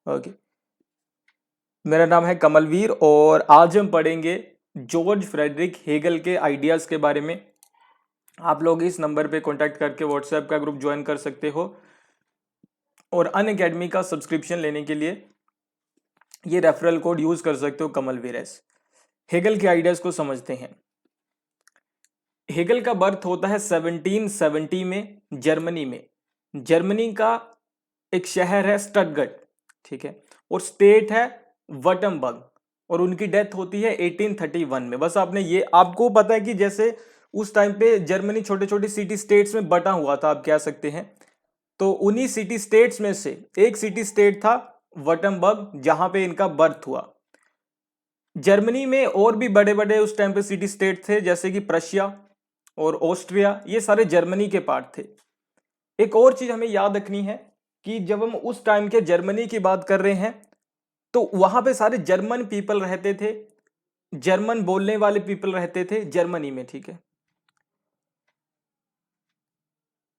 Okay, मेरा नाम है कमलवीर और आज हम पढ़ेंगे जॉर्ज फ्रेडरिक हेगल के आइडियाज़ के बारे में। आप लोग इस नंबर पे कांटेक्ट करके व्हाट्सएप का ग्रुप ज्वाइन कर सकते हो और अनअकैडमी का सब्सक्रिप्शन लेने के लिए ये रेफरल कोड यूज़ कर सकते हो कमलवीर एस। हेगल के आइडियाज़ को समझते हैं। हेगल का बर्थ होता है 1770 में जर्मनी में। जर्मनी का एक शहर है स्टटगर्ट, ठीक है, और स्टेट है वटमबर्ग, और उनकी डेथ होती है 1831 में। बस आपने ये, आपको पता है कि जैसे उस टाइम पे जर्मनी छोटे छोटे सिटी स्टेट्स में बटा हुआ था, आप कह सकते हैं। तो उन्हीं सिटी स्टेट्स में से एक सिटी स्टेट था वटमबर्ग, जहां पे इनका बर्थ हुआ। जर्मनी में और भी बड़े बड़े उस टाइम पे सिटी स्टेट थे, जैसे कि प्रशिया और ऑस्ट्रिया, ये सारे जर्मनी के पार्ट थे। एक और चीज हमें याद रखनी है कि जब हम उस टाइम के जर्मनी की बात कर रहे हैं तो वहां पे सारे जर्मन पीपल रहते थे, जर्मन बोलने वाले पीपल रहते थे जर्मनी में, ठीक है।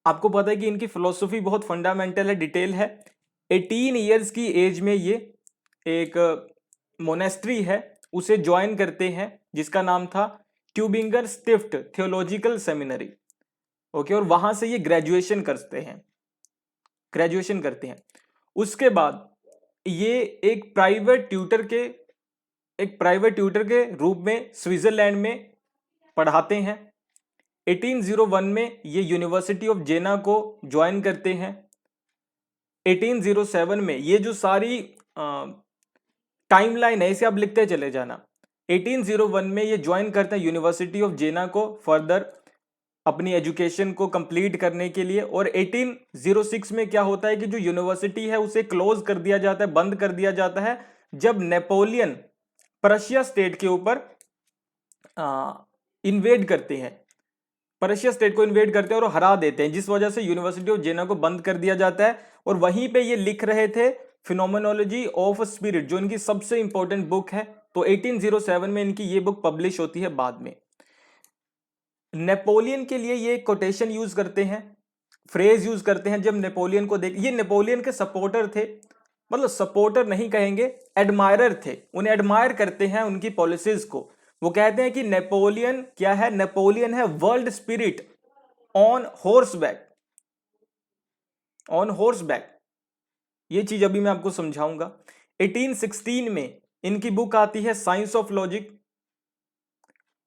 आपको पता है कि इनकी फिलोसफी बहुत फंडामेंटल है, डिटेल है। 18 ईयर्स की एज में ये एक मोनेस्ट्री है उसे ज्वाइन करते हैं, जिसका नाम था ट्यूबिंगर स्टिफ्ट थियोलॉजिकल सेमिनरी। ओके, और वहां से ये ग्रेजुएशन करते हैं। उसके बाद ये एक प्राइवेट ट्यूटर के रूप में स्विट्जरलैंड में पढ़ाते हैं। 1801 में ये यूनिवर्सिटी ऑफ जेना को ज्वाइन करते हैं। 1807 में ये जो सारी टाइमलाइन है इसे आप लिखते चले जाना। 1801 में ये ज्वाइन करते हैं यूनिवर्सिटी ऑफ जेना को फर्दर अपनी एजुकेशन को कंप्लीट करने के लिए। और 1806 में क्या होता है कि जो यूनिवर्सिटी है उसे क्लोज कर दिया जाता है, बंद कर दिया जाता है, जब नेपोलियन प्रशिया स्टेट के ऊपर इन्वेड करते हैं, पर्शिया स्टेट को इन्वेड करते हैं और हरा देते हैं, जिस वजह से यूनिवर्सिटी ऑफ जेना को बंद कर दिया जाता है। और वहीं पे ये लिख रहे थे फिनोमेनोलॉजी ऑफ स्पिरिट, जो इनकी सबसे इंपॉर्टेंट बुक है। तो 1807 में इनकी ये बुक पब्लिश होती है बाद में। नेपोलियन के लिए ये कोटेशन यूज करते हैं, फ्रेज यूज करते हैं। जब नेपोलियन को देख, ये नेपोलियन के सपोर्टर थे, मतलब सपोर्टर नहीं कहेंगे, एडमायरर थे, उन्हें एडमायर करते हैं उनकी पॉलिसीज को। वो कहते हैं कि नेपोलियन क्या है, नेपोलियन है world spirit on horse back, on horse back. ये चीज अभी मैं आपको समझाऊंगा। 1816 में इनकी बुक आती है साइंस ऑफ लॉजिक।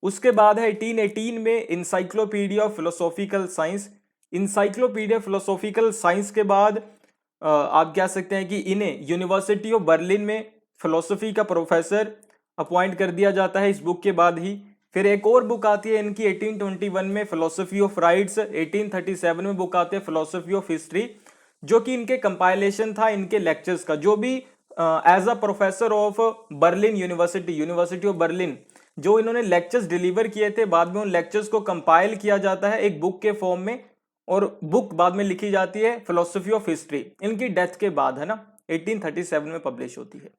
उसके बाद है 1818 में encyclopedia of philosophical science. Encyclopedia philosophical science के बाद आप कह सकते हैं कि इन्हें यूनिवर्सिटी ऑफ बर्लिन में फिलोसफी का प्रोफेसर अपॉइंट कर दिया जाता है इस बुक के बाद ही। फिर एक और बुक आती है इनकी 1821 में फिलोसफी ऑफ राइट्स। 1837 में बुक आती है फिलोसफी ऑफ हिस्ट्री, जो कि इनके कंपाइलेशन था इनके लेक्चर्स का, जो भी as a professor of Berlin university of Berlin जो इन्होंने लेक्चर्स डिलीवर किए थे, बाद में उन लेक्चर्स को कंपाइल किया जाता है एक बुक के फॉर्म में, और बुक बाद में लिखी जाती है फिलोसफी ऑफ हिस्ट्री, इनकी डेथ के बाद, है ना, 1837 में पब्लिश होती है।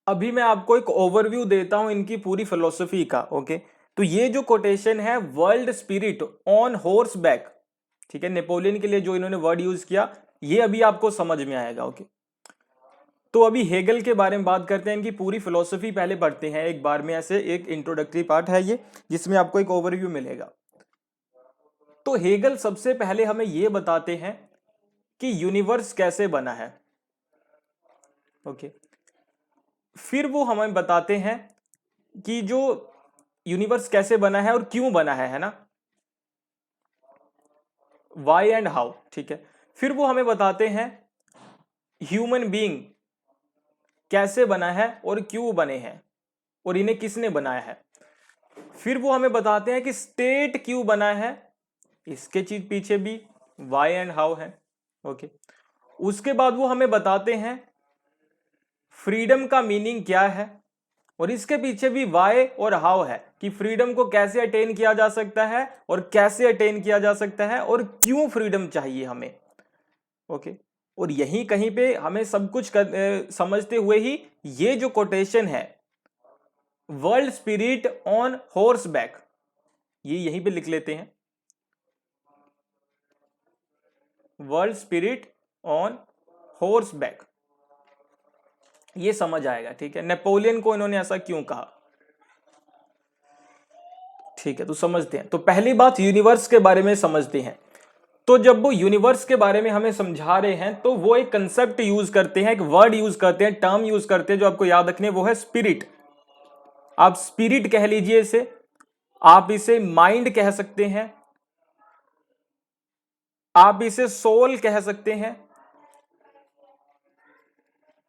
अभी मैं आपको एक ओवरव्यू देता हूं इनकी पूरी फिलोसफी का। ओके, तो ये जो कोटेशन है world spirit on horse back, ठीक है, नेपोलियन के लिए जो इन्होंने वर्ड यूज किया, ये अभी आपको समझ में आएगा। ओके, तो अभी हेगल के बारे में बात करते हैं, इनकी पूरी फिलोसफी पहले पढ़ते हैं एक बार में। ऐसे एक इंट्रोडक्टरी पार्ट है ये, जिसमें आपको एक ओवरव्यू मिलेगा। तो हेगल सबसे पहले हमें यह बताते हैं कि यूनिवर्स कैसे बना है। ओके, फिर वो हमें बताते हैं कि जो यूनिवर्स कैसे बना है और क्यों बना है ना, वाई एंड हाउ, ठीक है। फिर वो हमें बताते हैं ह्यूमन बीइंग कैसे बना है और क्यों बने हैं और इन्हें किसने बनाया है। फिर वो हमें बताते हैं कि स्टेट क्यों बना है, इसके चीज पीछे भी वाई एंड हाउ है। ओके, उसके बाद वो हमें बताते हैं फ्रीडम का मीनिंग क्या है, और इसके पीछे भी वाई और हाउ है कि फ्रीडम को कैसे अटेन किया जा सकता है और कैसे अटेन किया जा सकता है और क्यों फ्रीडम चाहिए हमें। ओके, और यहीं कहीं पे हमें सब कुछ समझते हुए ही ये जो कोटेशन है world spirit on horse back, ये यहीं पे लिख लेते हैं, world spirit on horse back. ये समझ आएगा, ठीक है, नेपोलियन को इन्होंने ऐसा क्यों कहा। ठीक है, तो समझते हैं। तो पहली बात यूनिवर्स के बारे में समझते हैं। तो जब वो यूनिवर्स के बारे में हमें समझा रहे हैं तो वो एक कंसेप्ट यूज करते हैं, एक वर्ड यूज करते हैं, टर्म यूज करते हैं जो आपको याद रखने, वो है स्पिरिट। आप स्पिरिट कह लीजिए इसे, आप इसे माइंड कह सकते हैं, आप इसे सोल कह सकते हैं।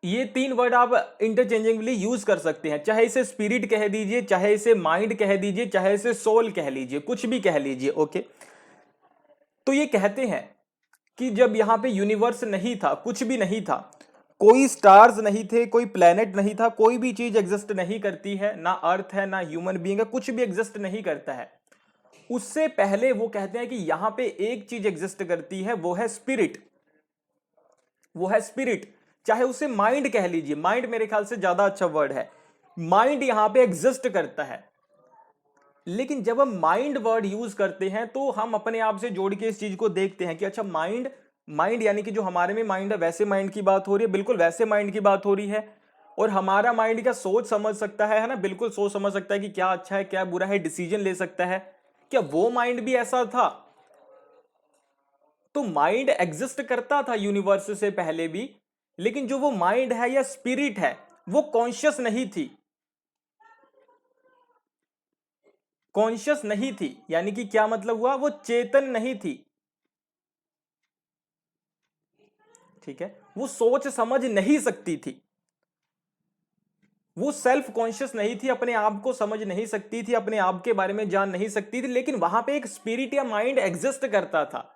ये तीन वर्ड आप इंटरचेंजेबली यूज कर सकते हैं, चाहे इसे स्पिरिट कह दीजिए, चाहे इसे माइंड कह दीजिए, चाहे इसे सोल कह लीजिए, कुछ भी कह लीजिए। ओके, तो ये कहते हैं कि जब यहां पे यूनिवर्स नहीं था, कुछ भी नहीं था, कोई स्टार्स नहीं थे, कोई प्लेनेट नहीं था, कोई भी चीज एग्जिस्ट नहीं करती है, ना अर्थ है ना ह्यूमन बीइंग है, कुछ भी एग्जिस्ट नहीं करता है। उससे पहले वो कहते हैं कि यहां पे एक चीज एग्जिस्ट करती है, वो है स्पिरिट। वो है स्पिरिट, चाहे उसे माइंड कह लीजिए, माइंड मेरे ख्याल से ज्यादा अच्छा वर्ड है। माइंड यहां पे एग्जिस्ट करता है। लेकिन जब हम माइंड वर्ड यूज करते हैं तो हम अपने आप से जोड़ के इस चीज को देखते हैं कि अच्छा माइंड, माइंड यानी कि जो हमारे में माइंड है वैसे माइंड की बात हो रही है, बिल्कुल वैसे माइंड की बात हो रही है। और हमारा माइंड क्या सोच समझ सकता है ना, बिल्कुल सोच समझ सकता है कि क्या अच्छा है क्या बुरा है, डिसीजन ले सकता है। क्या वो माइंड भी ऐसा था? तो माइंड एग्जिस्ट करता था यूनिवर्स से पहले भी, लेकिन जो वो माइंड है या स्पिरिट है वो कॉन्शियस नहीं थी। कॉन्शियस नहीं थी यानी कि क्या मतलब हुआ, वो चेतन नहीं थी। ठीक है, वो सोच समझ नहीं सकती थी, वो सेल्फ कॉन्शियस नहीं थी, अपने आप को समझ नहीं सकती थी, अपने आप के बारे में जान नहीं सकती थी। लेकिन वहां पे एक स्पिरिट या माइंड एग्जिस्ट करता था,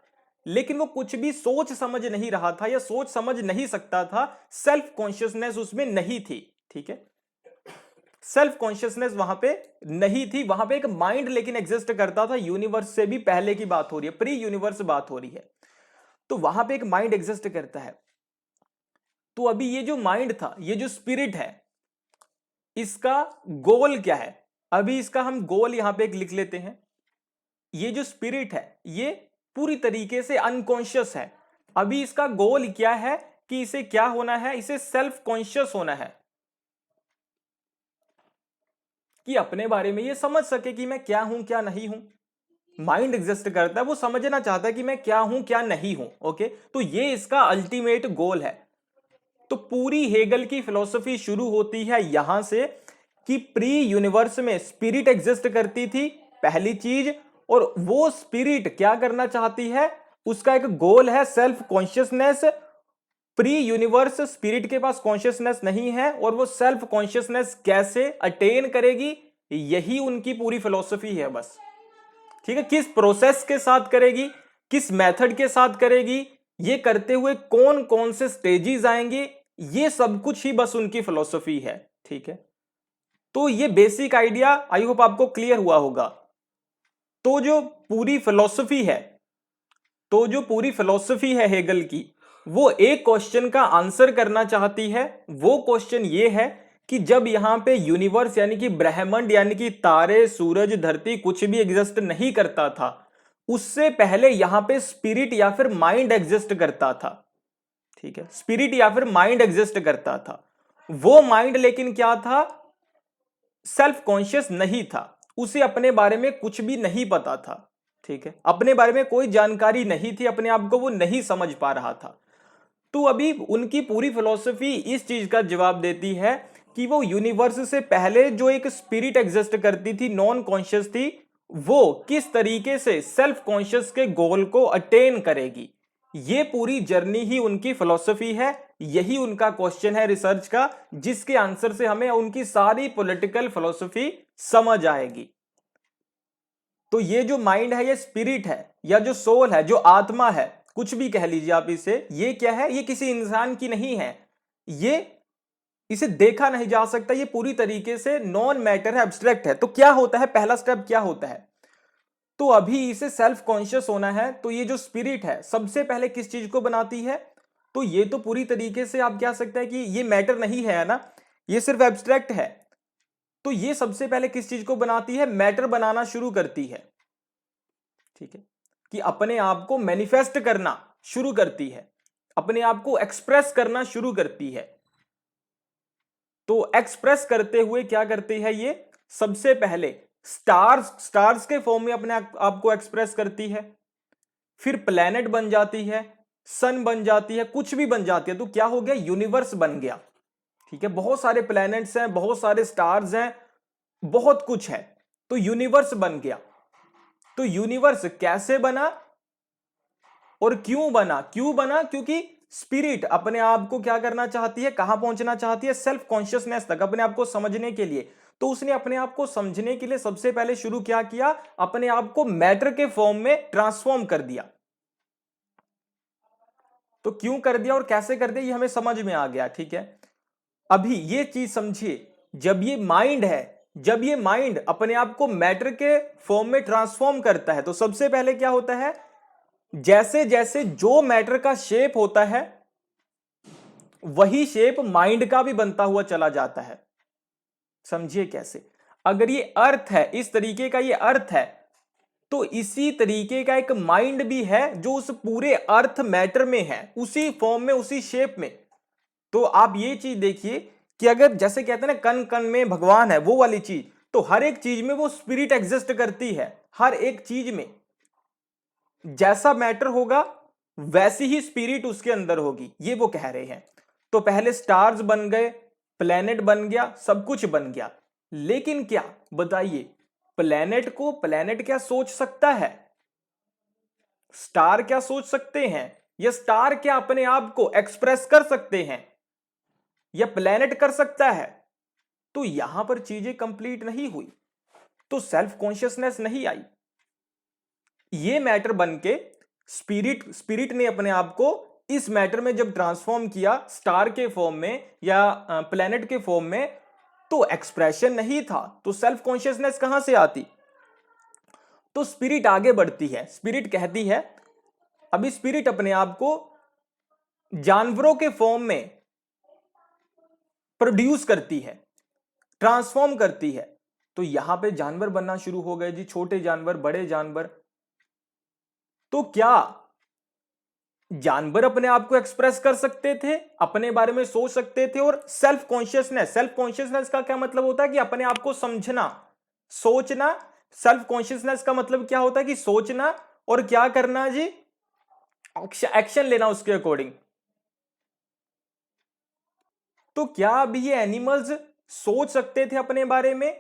लेकिन वो कुछ भी सोच समझ नहीं रहा था या सोच समझ नहीं सकता था। सेल्फ कॉन्शियसनेस उसमें नहीं थी। ठीक है, सेल्फ कॉन्शियसनेस वहां पे नहीं थी, वहां पे एक माइंड लेकिन एग्जिस्ट करता था। यूनिवर्स से भी पहले की बात हो रही है, प्री यूनिवर्स बात हो रही है। तो वहां पे एक माइंड एग्जिस्ट करता है। तो अभी ये जो माइंड था, ये जो स्पिरिट है, इसका गोल क्या है? अभी इसका हम गोल यहां पे एक लिख लेते हैं। ये जो स्पिरिट है ये पूरी तरीके से अनकॉन्शियस है। अभी इसका गोल क्या है कि इसे क्या होना है, इसे सेल्फ कॉन्शियस होना है, कि अपने बारे में ये समझ सके कि मैं क्या हूं क्या नहीं हूं। माइंड एग्जिस्ट करता है, वो समझना चाहता है कि मैं क्या हूं क्या नहीं हूं। ओके, तो ये इसका अल्टीमेट गोल है। तो पूरी हेगल की फिलॉसफी शुरू होती है यहां से कि प्री यूनिवर्स में स्पिरिट एग्जिस्ट करती थी, पहली चीज। और वो स्पिरिट क्या करना चाहती है, उसका एक गोल है self consciousness. Pre universe spirit के पास कॉन्शियसनेस नहीं है, और वो सेल्फ कॉन्शियसनेस कैसे अटेन करेगी, यही उनकी पूरी फिलॉसफी है बस। ठीक है, किस प्रोसेस के साथ करेगी, किस मेथड के साथ करेगी, ये करते हुए कौन कौन से स्टेजेस आएंगे, ये सब कुछ ही बस उनकी फिलॉसफी है। ठीक है, तो ये बेसिक आइडिया आई होप आपको क्लियर हुआ होगा। तो जो पूरी फिलॉसफी है, तो जो पूरी फिलॉसफी है हेगल की, वो एक क्वेश्चन का आंसर करना चाहती है। वो क्वेश्चन ये है कि जब यहां पे यूनिवर्स यानी कि ब्रह्मांड यानी कि तारे सूरज धरती कुछ भी एग्जिस्ट नहीं करता था, उससे पहले यहां पे स्पिरिट या फिर माइंड एग्जिस्ट करता था। ठीक है, स्पिरिट या फिर माइंड एग्जिस्ट करता था। वो माइंड लेकिन क्या था, सेल्फ कॉन्शियस नहीं था, उसे अपने बारे में कुछ भी नहीं पता था। ठीक है, अपने बारे में कोई जानकारी नहीं थी, अपने आप को वो नहीं समझ पा रहा था। तो अभी उनकी पूरी फिलॉसफी इस चीज का जवाब देती है कि वो यूनिवर्स से पहले जो एक स्पिरिट एग्जिस्ट करती थी, नॉन कॉन्शियस थी, वो किस तरीके से सेल्फ कॉन्शियस के गोल को अटेन करेगी। ये पूरी जर्नी ही उनकी फिलॉसफी है, यही उनका क्वेश्चन है रिसर्च का, जिसके आंसर से हमें उनकी सारी पॉलिटिकल फिलॉसफी समझ आएगी। तो ये जो माइंड है, ये स्पिरिट है, या जो सोल है, जो आत्मा है, कुछ भी कह लीजिए आप इसे, ये क्या है, ये किसी इंसान की नहीं है, ये इसे देखा नहीं जा सकता, ये पूरी तरीके से नॉन मैटर है, एब्स्ट्रैक्ट है। तो क्या होता है, पहला स्टेप क्या होता है, तो अभी इसे सेल्फ कॉन्शियस होना है। तो ये जो स्पिरिट है सबसे पहले किस चीज को बनाती है, तो ये तो पूरी तरीके से आप कह सकते हैं कि ये मैटर नहीं है ना, ये सिर्फ एब्स्ट्रैक्ट है। तो ये सबसे पहले किस चीज को बनाती है, मैटर बनाना शुरू करती है। ठीक है, कि अपने आप को मैनिफेस्ट करना शुरू करती है, अपने आप को एक्सप्रेस करना शुरू करती है। तो एक्सप्रेस करते हुए क्या करती है ये, सबसे पहले स्टार्स के फॉर्म में अपने आप को एक्सप्रेस करती है, फिर प्लेनेट बन जाती है, सन बन जाती है, कुछ भी बन जाती है, तो क्या हो गया, यूनिवर्स बन गया। ठीक है, बहुत सारे प्लैनेट्स हैं, बहुत सारे स्टार्स हैं, बहुत कुछ है, तो यूनिवर्स बन गया। तो यूनिवर्स कैसे बना और क्यों बना? क्यों बना? क्योंकि स्पिरिट अपने आप को क्या करना चाहती है, कहां पहुंचना चाहती है, सेल्फ कॉन्शियसनेस तक, अपने आप को समझने के लिए। तो उसने अपने आप को समझने के लिए सबसे पहले शुरू क्या किया, अपने आप को मैटर के फॉर्म में ट्रांसफॉर्म कर दिया। तो क्यों कर दिया और कैसे कर दिया ये हमें समझ में आ गया। ठीक है, अभी ये चीज समझिए, जब ये माइंड है, जब ये माइंड अपने आप को मैटर के फॉर्म में ट्रांसफॉर्म करता है, तो सबसे पहले क्या होता है, जैसे जैसे जो मैटर का शेप होता है वही शेप माइंड का भी बनता हुआ चला जाता है। समझिए कैसे, अगर ये अर्थ है, इस तरीके का ये अर्थ है, तो इसी तरीके का एक माइंड भी है जो उस पूरे अर्थ मैटर में है, उसी फॉर्म में, उसी शेप में। तो आप ये चीज देखिए कि अगर जैसे कहते हैं ना कण कण में भगवान है, वो वाली चीज, तो हर एक चीज में वो स्पिरिट एग्जिस्ट करती है। हर एक चीज में जैसा मैटर होगा वैसी ही स्पिरिट उसके अंदर होगी, ये वो कह रहे हैं। तो पहले स्टार्स बन गए, प्लेनेट बन गया, सब कुछ बन गया, लेकिन क्या बताइए, प्लेनेट को प्लेनेट क्या सोच सकता है? स्टार क्या सोच सकते हैं? या स्टार क्या अपने आप को एक्सप्रेस कर सकते हैं? या प्लेनेट कर सकता है? तो यहां पर चीजें कंप्लीट नहीं हुई, तो सेल्फ कॉन्शियसनेस नहीं आई। ये मैटर बन के स्पिरिट ने अपने आप को इस मैटर में जब ट्रांसफॉर्म किया, स्टार के फॉर्म में या प्लेनेट के फॉर्म में, तो एक्सप्रेशन नहीं था, तो सेल्फ कॉन्शियसनेस कहां से आती? तो स्पिरिट आगे बढ़ती है, स्पिरिट कहती है, अभी स्पिरिट अपने आप को जानवरों के फॉर्म में प्रोड्यूस करती है, ट्रांसफॉर्म करती है। तो यहां पे जानवर बनना शुरू हो गए जी, छोटे जानवर, बड़े जानवर। तो क्या जानवर अपने आप को एक्सप्रेस कर सकते थे, अपने बारे में सोच सकते थे? और सेल्फ कॉन्शियसनेस का क्या मतलब होता है कि अपने आप को समझना, सोचना। सेल्फ कॉन्शियसनेस का मतलब क्या होता है कि सोचना और क्या करना जी, एक्शन लेना उसके अकॉर्डिंग। तो क्या अभी ये एनिमल्स सोच सकते थे अपने बारे में?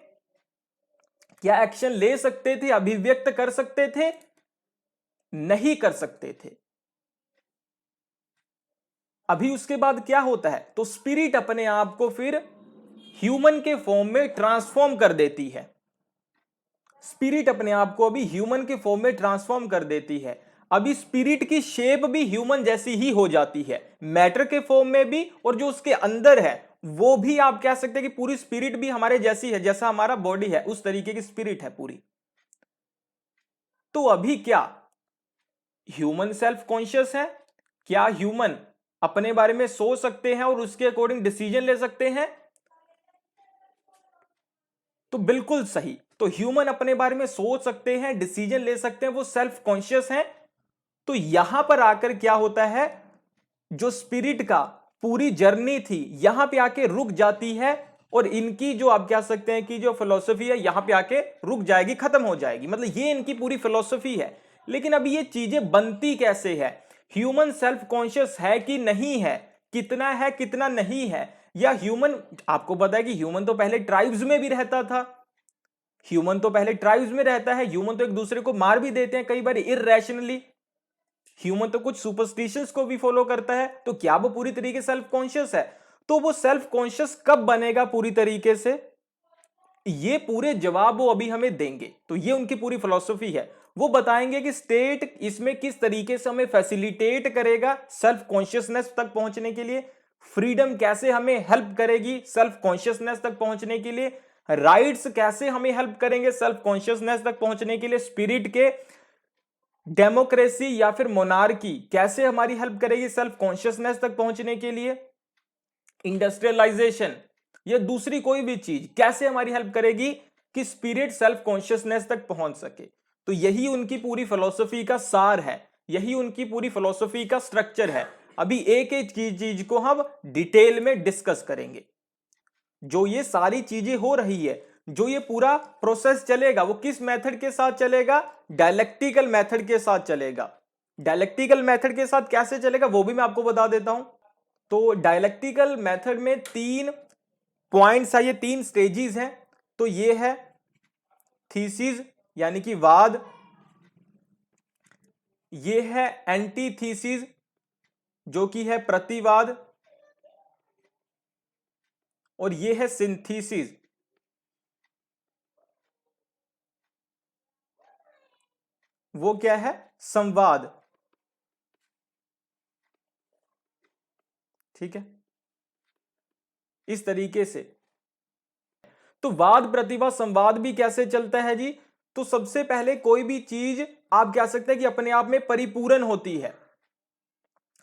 क्या एक्शन ले सकते थे, अभिव्यक्त कर सकते थे? नहीं कर सकते थे। अभी उसके बाद क्या होता है, तो स्पिरिट अपने आप को फिर ह्यूमन के फॉर्म में ट्रांसफॉर्म कर देती है। स्पिरिट अपने आप को अभी ह्यूमन के फॉर्म में ट्रांसफॉर्म कर देती है। अभी स्पिरिट की शेप भी ह्यूमन जैसी ही हो जाती है, मैटर के फॉर्म में भी, और जो उसके अंदर है वो भी आप कह सकते हैं कि पूरी स्पिरिट भी हमारे जैसी है, जैसा हमारा बॉडी है उस तरीके की स्पिरिट है पूरी। तो अभी क्या ह्यूमन सेल्फ कॉन्शियस है? क्या ह्यूमन अपने बारे में सोच सकते हैं और उसके अकॉर्डिंग डिसीजन ले सकते हैं? तो बिल्कुल सही, तो ह्यूमन अपने बारे में सोच सकते हैं, डिसीजन ले सकते हैं, वो सेल्फ कॉन्शियस हैं। तो यहां पर आकर क्या होता है, जो स्पिरिट का पूरी जर्नी थी यहां पे आके रुक जाती है, और इनकी जो आप कह सकते हैं कि जो फिलॉसफी है यहां पे आके रुक जाएगी, खत्म हो जाएगी, मतलब ये इनकी पूरी फिलॉसफी है। लेकिन अभी ये चीजें बनती कैसे है? ह्यूमन सेल्फ कॉन्शियस है कि नहीं है, कितना है कितना नहीं है? या ह्यूमन, आपको पता है कि ह्यूमन तो पहले ट्राइब्स में भी रहता था, ह्यूमन तो पहले ट्राइब्स में रहता है, ह्यूमन तो एक दूसरे को मार भी देते हैं कई बार इररेशनली, ह्यूमन तो कुछ सुपरस्टिशंस को भी फॉलो करता है। तो क्या वो पूरी तरीके से सेल्फ कॉन्शियस है? तो वो सेल्फ कॉन्शियस कब बनेगा पूरी तरीके से, ये पूरे जवाब वो अभी हमें देंगे। तो ये उनकी पूरी फिलॉसफी है, वो बताएंगे कि स्टेट इसमें किस तरीके से हमें फैसिलिटेट करेगा सेल्फ कॉन्शियसनेस तक पहुंचने के लिए, फ्रीडम कैसे हमें हेल्प करेगी सेल्फ कॉन्शियसनेस तक पहुंचने के लिए, राइट्स कैसे हमें हेल्प करेंगे सेल्फ कॉन्शियसनेस तक पहुंचने के लिए, स्पिरिट के डेमोक्रेसी या फिर मोनार्की कैसे हमारी हेल्प करेगी सेल्फ कॉन्शियसनेस तक पहुंचने के लिए, इंडस्ट्रियलाइजेशन या दूसरी कोई भी चीज कैसे हमारी हेल्प करेगी कि स्पिरिट सेल्फ कॉन्शियसनेस तक पहुंच सके। तो यही उनकी पूरी फिलॉसफी का सार है, यही उनकी पूरी फिलॉसफी का स्ट्रक्चर है। अभी एक एक चीज को हम डिटेल में डिस्कस करेंगे। जो ये सारी चीजें हो रही है, जो ये पूरा प्रोसेस चलेगा, वो किस मेथड के साथ चलेगा? डायलेक्टिकल मेथड के साथ चलेगा। डायलेक्टिकल मेथड के साथ कैसे चलेगा वो भी मैं आपको बता देता हूं। तो डायलेक्टिकल मेथड में 3 पॉइंट्स है, ये 3 स्टेजेस हैं। तो ये है थीसिस यानी कि वाद, ये है एंटीथीसिस जो कि है प्रतिवाद, और ये है सिंथेसिस, वो क्या है? संवाद। ठीक है, इस तरीके से। तो वाद प्रतिवाद संवाद भी कैसे चलता है जी? तो सबसे पहले कोई भी चीज आप कह सकते हैं कि अपने आप में परिपूर्ण होती है,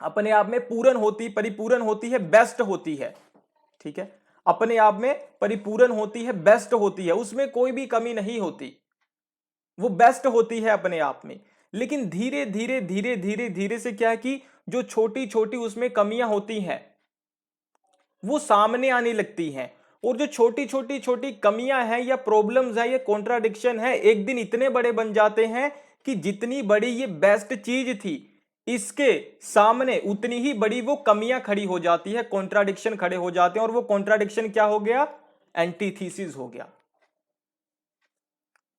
अपने आप में पूर्ण होती, परिपूर्ण होती है, बेस्ट होती है। ठीक है, अपने आप में परिपूर्ण होती है, बेस्ट होती है, उसमें कोई भी कमी नहीं होती, वो बेस्ट होती है अपने आप में। लेकिन धीरे धीरे धीरे धीरे धीरे से क्या है कि जो छोटी छोटी उसमें कमियां होती हैं वो सामने आने लगती हैं, और जो छोटी छोटी छोटी कमियां हैं या प्रॉब्लम्स हैं या कॉन्ट्राडिक्शन है, एक दिन इतने बड़े बन जाते हैं कि जितनी बड़ी ये बेस्ट चीज थी इसके सामने उतनी ही बड़ी वो कमियां खड़ी हो जाती है, कॉन्ट्राडिक्शन खड़े हो जाते हैं, और वो कॉन्ट्राडिक्शन क्या हो गया? एंटीथीसिस हो गया।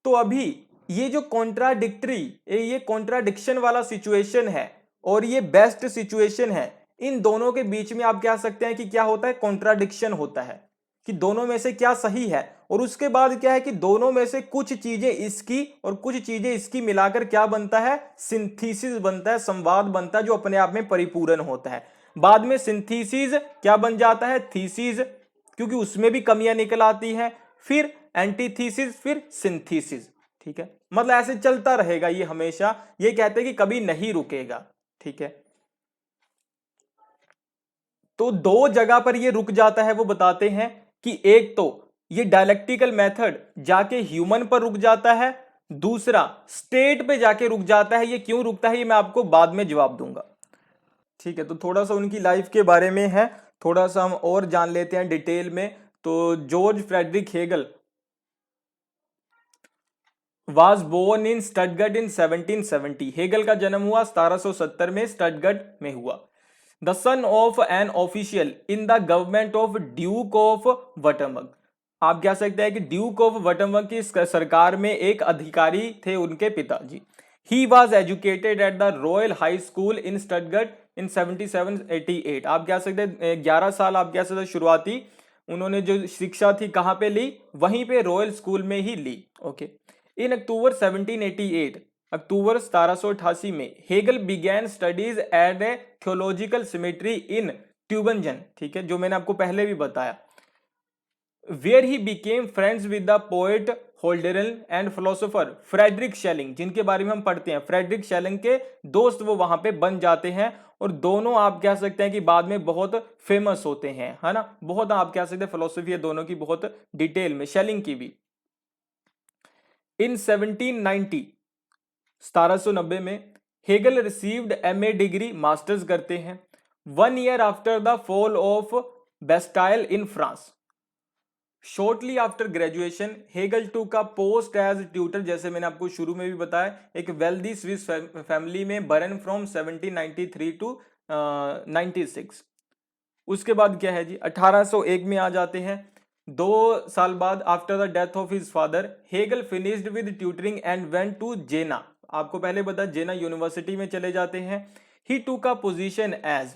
तो अभी ये जो कॉन्ट्राडिक्टरी, ये कॉन्ट्राडिक्शन वाला सिचुएशन है और ये बेस्ट सिचुएशन है, इन दोनों के बीच में आप कह सकते हैं कि क्या होता है? कॉन्ट्राडिक्शन होता है, कि दोनों में से क्या सही है। और उसके बाद क्या है कि दोनों में से कुछ चीजें इसकी और कुछ चीजें इसकी मिलाकर क्या बनता है? सिंथेसिस बनता है, संवाद बनता है, जो अपने आप में परिपूर्ण होता है। बाद में सिंथेसिस क्या बन जाता है? थीसिस, क्योंकि उसमें भी कमियां निकल आती हैं। फिर एंटीथीसिस, फिर सिंथेसिस। ठीक है, मतलब ऐसे चलता रहेगा ये हमेशा, ये कहते हैं कि कभी नहीं रुकेगा। ठीक है, तो दो जगह पर ये रुक जाता है, वो बताते हैं कि एक तो ये डायलेक्टिकल मेथड जाके ह्यूमन पर रुक जाता है, दूसरा स्टेट पे जाके रुक जाता है। ये क्यों रुकता है ये मैं आपको बाद में जवाब दूंगा। ठीक है, तो थोड़ा सा उनकी लाइफ के बारे में है, थोड़ा सा हम और जान लेते हैं डिटेल में। तो George Frederick Hegel was born in Stuttgart in 1770। Hegel का जन्म हुआ 1770 में, स्टटगर्ट में हुआ। The son of an official in the government of Duke of Württemberg. आप कह सकते हैं कि ड्यूक ऑफ वटमबर्ग की सरकार में एक अधिकारी थे उनके पिताजी। He was educated at the royal high school in Stuttgart in 1788। आप कह सकते हैं 11 साल आप कह सकते हैं शुरुआती उन्होंने जो शिक्षा थी कहां पे ली? वहीं पे रॉयल स्कूल में ही ली। ओके, इन अक्टूबर 1788, अक्टूबर 1788 में Hegel began studies at a theological seminary in Tübingen. ठीक है, जो मैंने आपको पहले भी बताया। Where he became friends with the poet Hölderlin and philosopher Friedrich Schelling, जिनके बारे में हम पढ़ते हैं। फ्रेडरिक शेलिंग के दोस्त वो वहां पे बन जाते हैं, और दोनों आप कह सकते हैं कि बाद में बहुत फेमस होते हैं, है ना। बहुत आप कह सकते हैं फिलोसफी है दोनों की बहुत डिटेल में, शेलिंग की भी। इन 1790, 1790 में Hegel received MA degree, masters करते हैं। 1 year after the fall of Bastille in France. Shortly after graduation Hegel took a post as tutor, जैसे मैंने आपको शुरू में भी बताया, एक वेल्दी स्विस फैमिली में बर्न फ्रॉम 1793 टू 96। उसके बाद क्या है जी, 1801 में आ जाते हैं। 2 साल बाद after the death of his father Hegel finished with tutoring and went to Jena. आपको पहले बताया जेना यूनिवर्सिटी में चले जाते हैं। He took a position as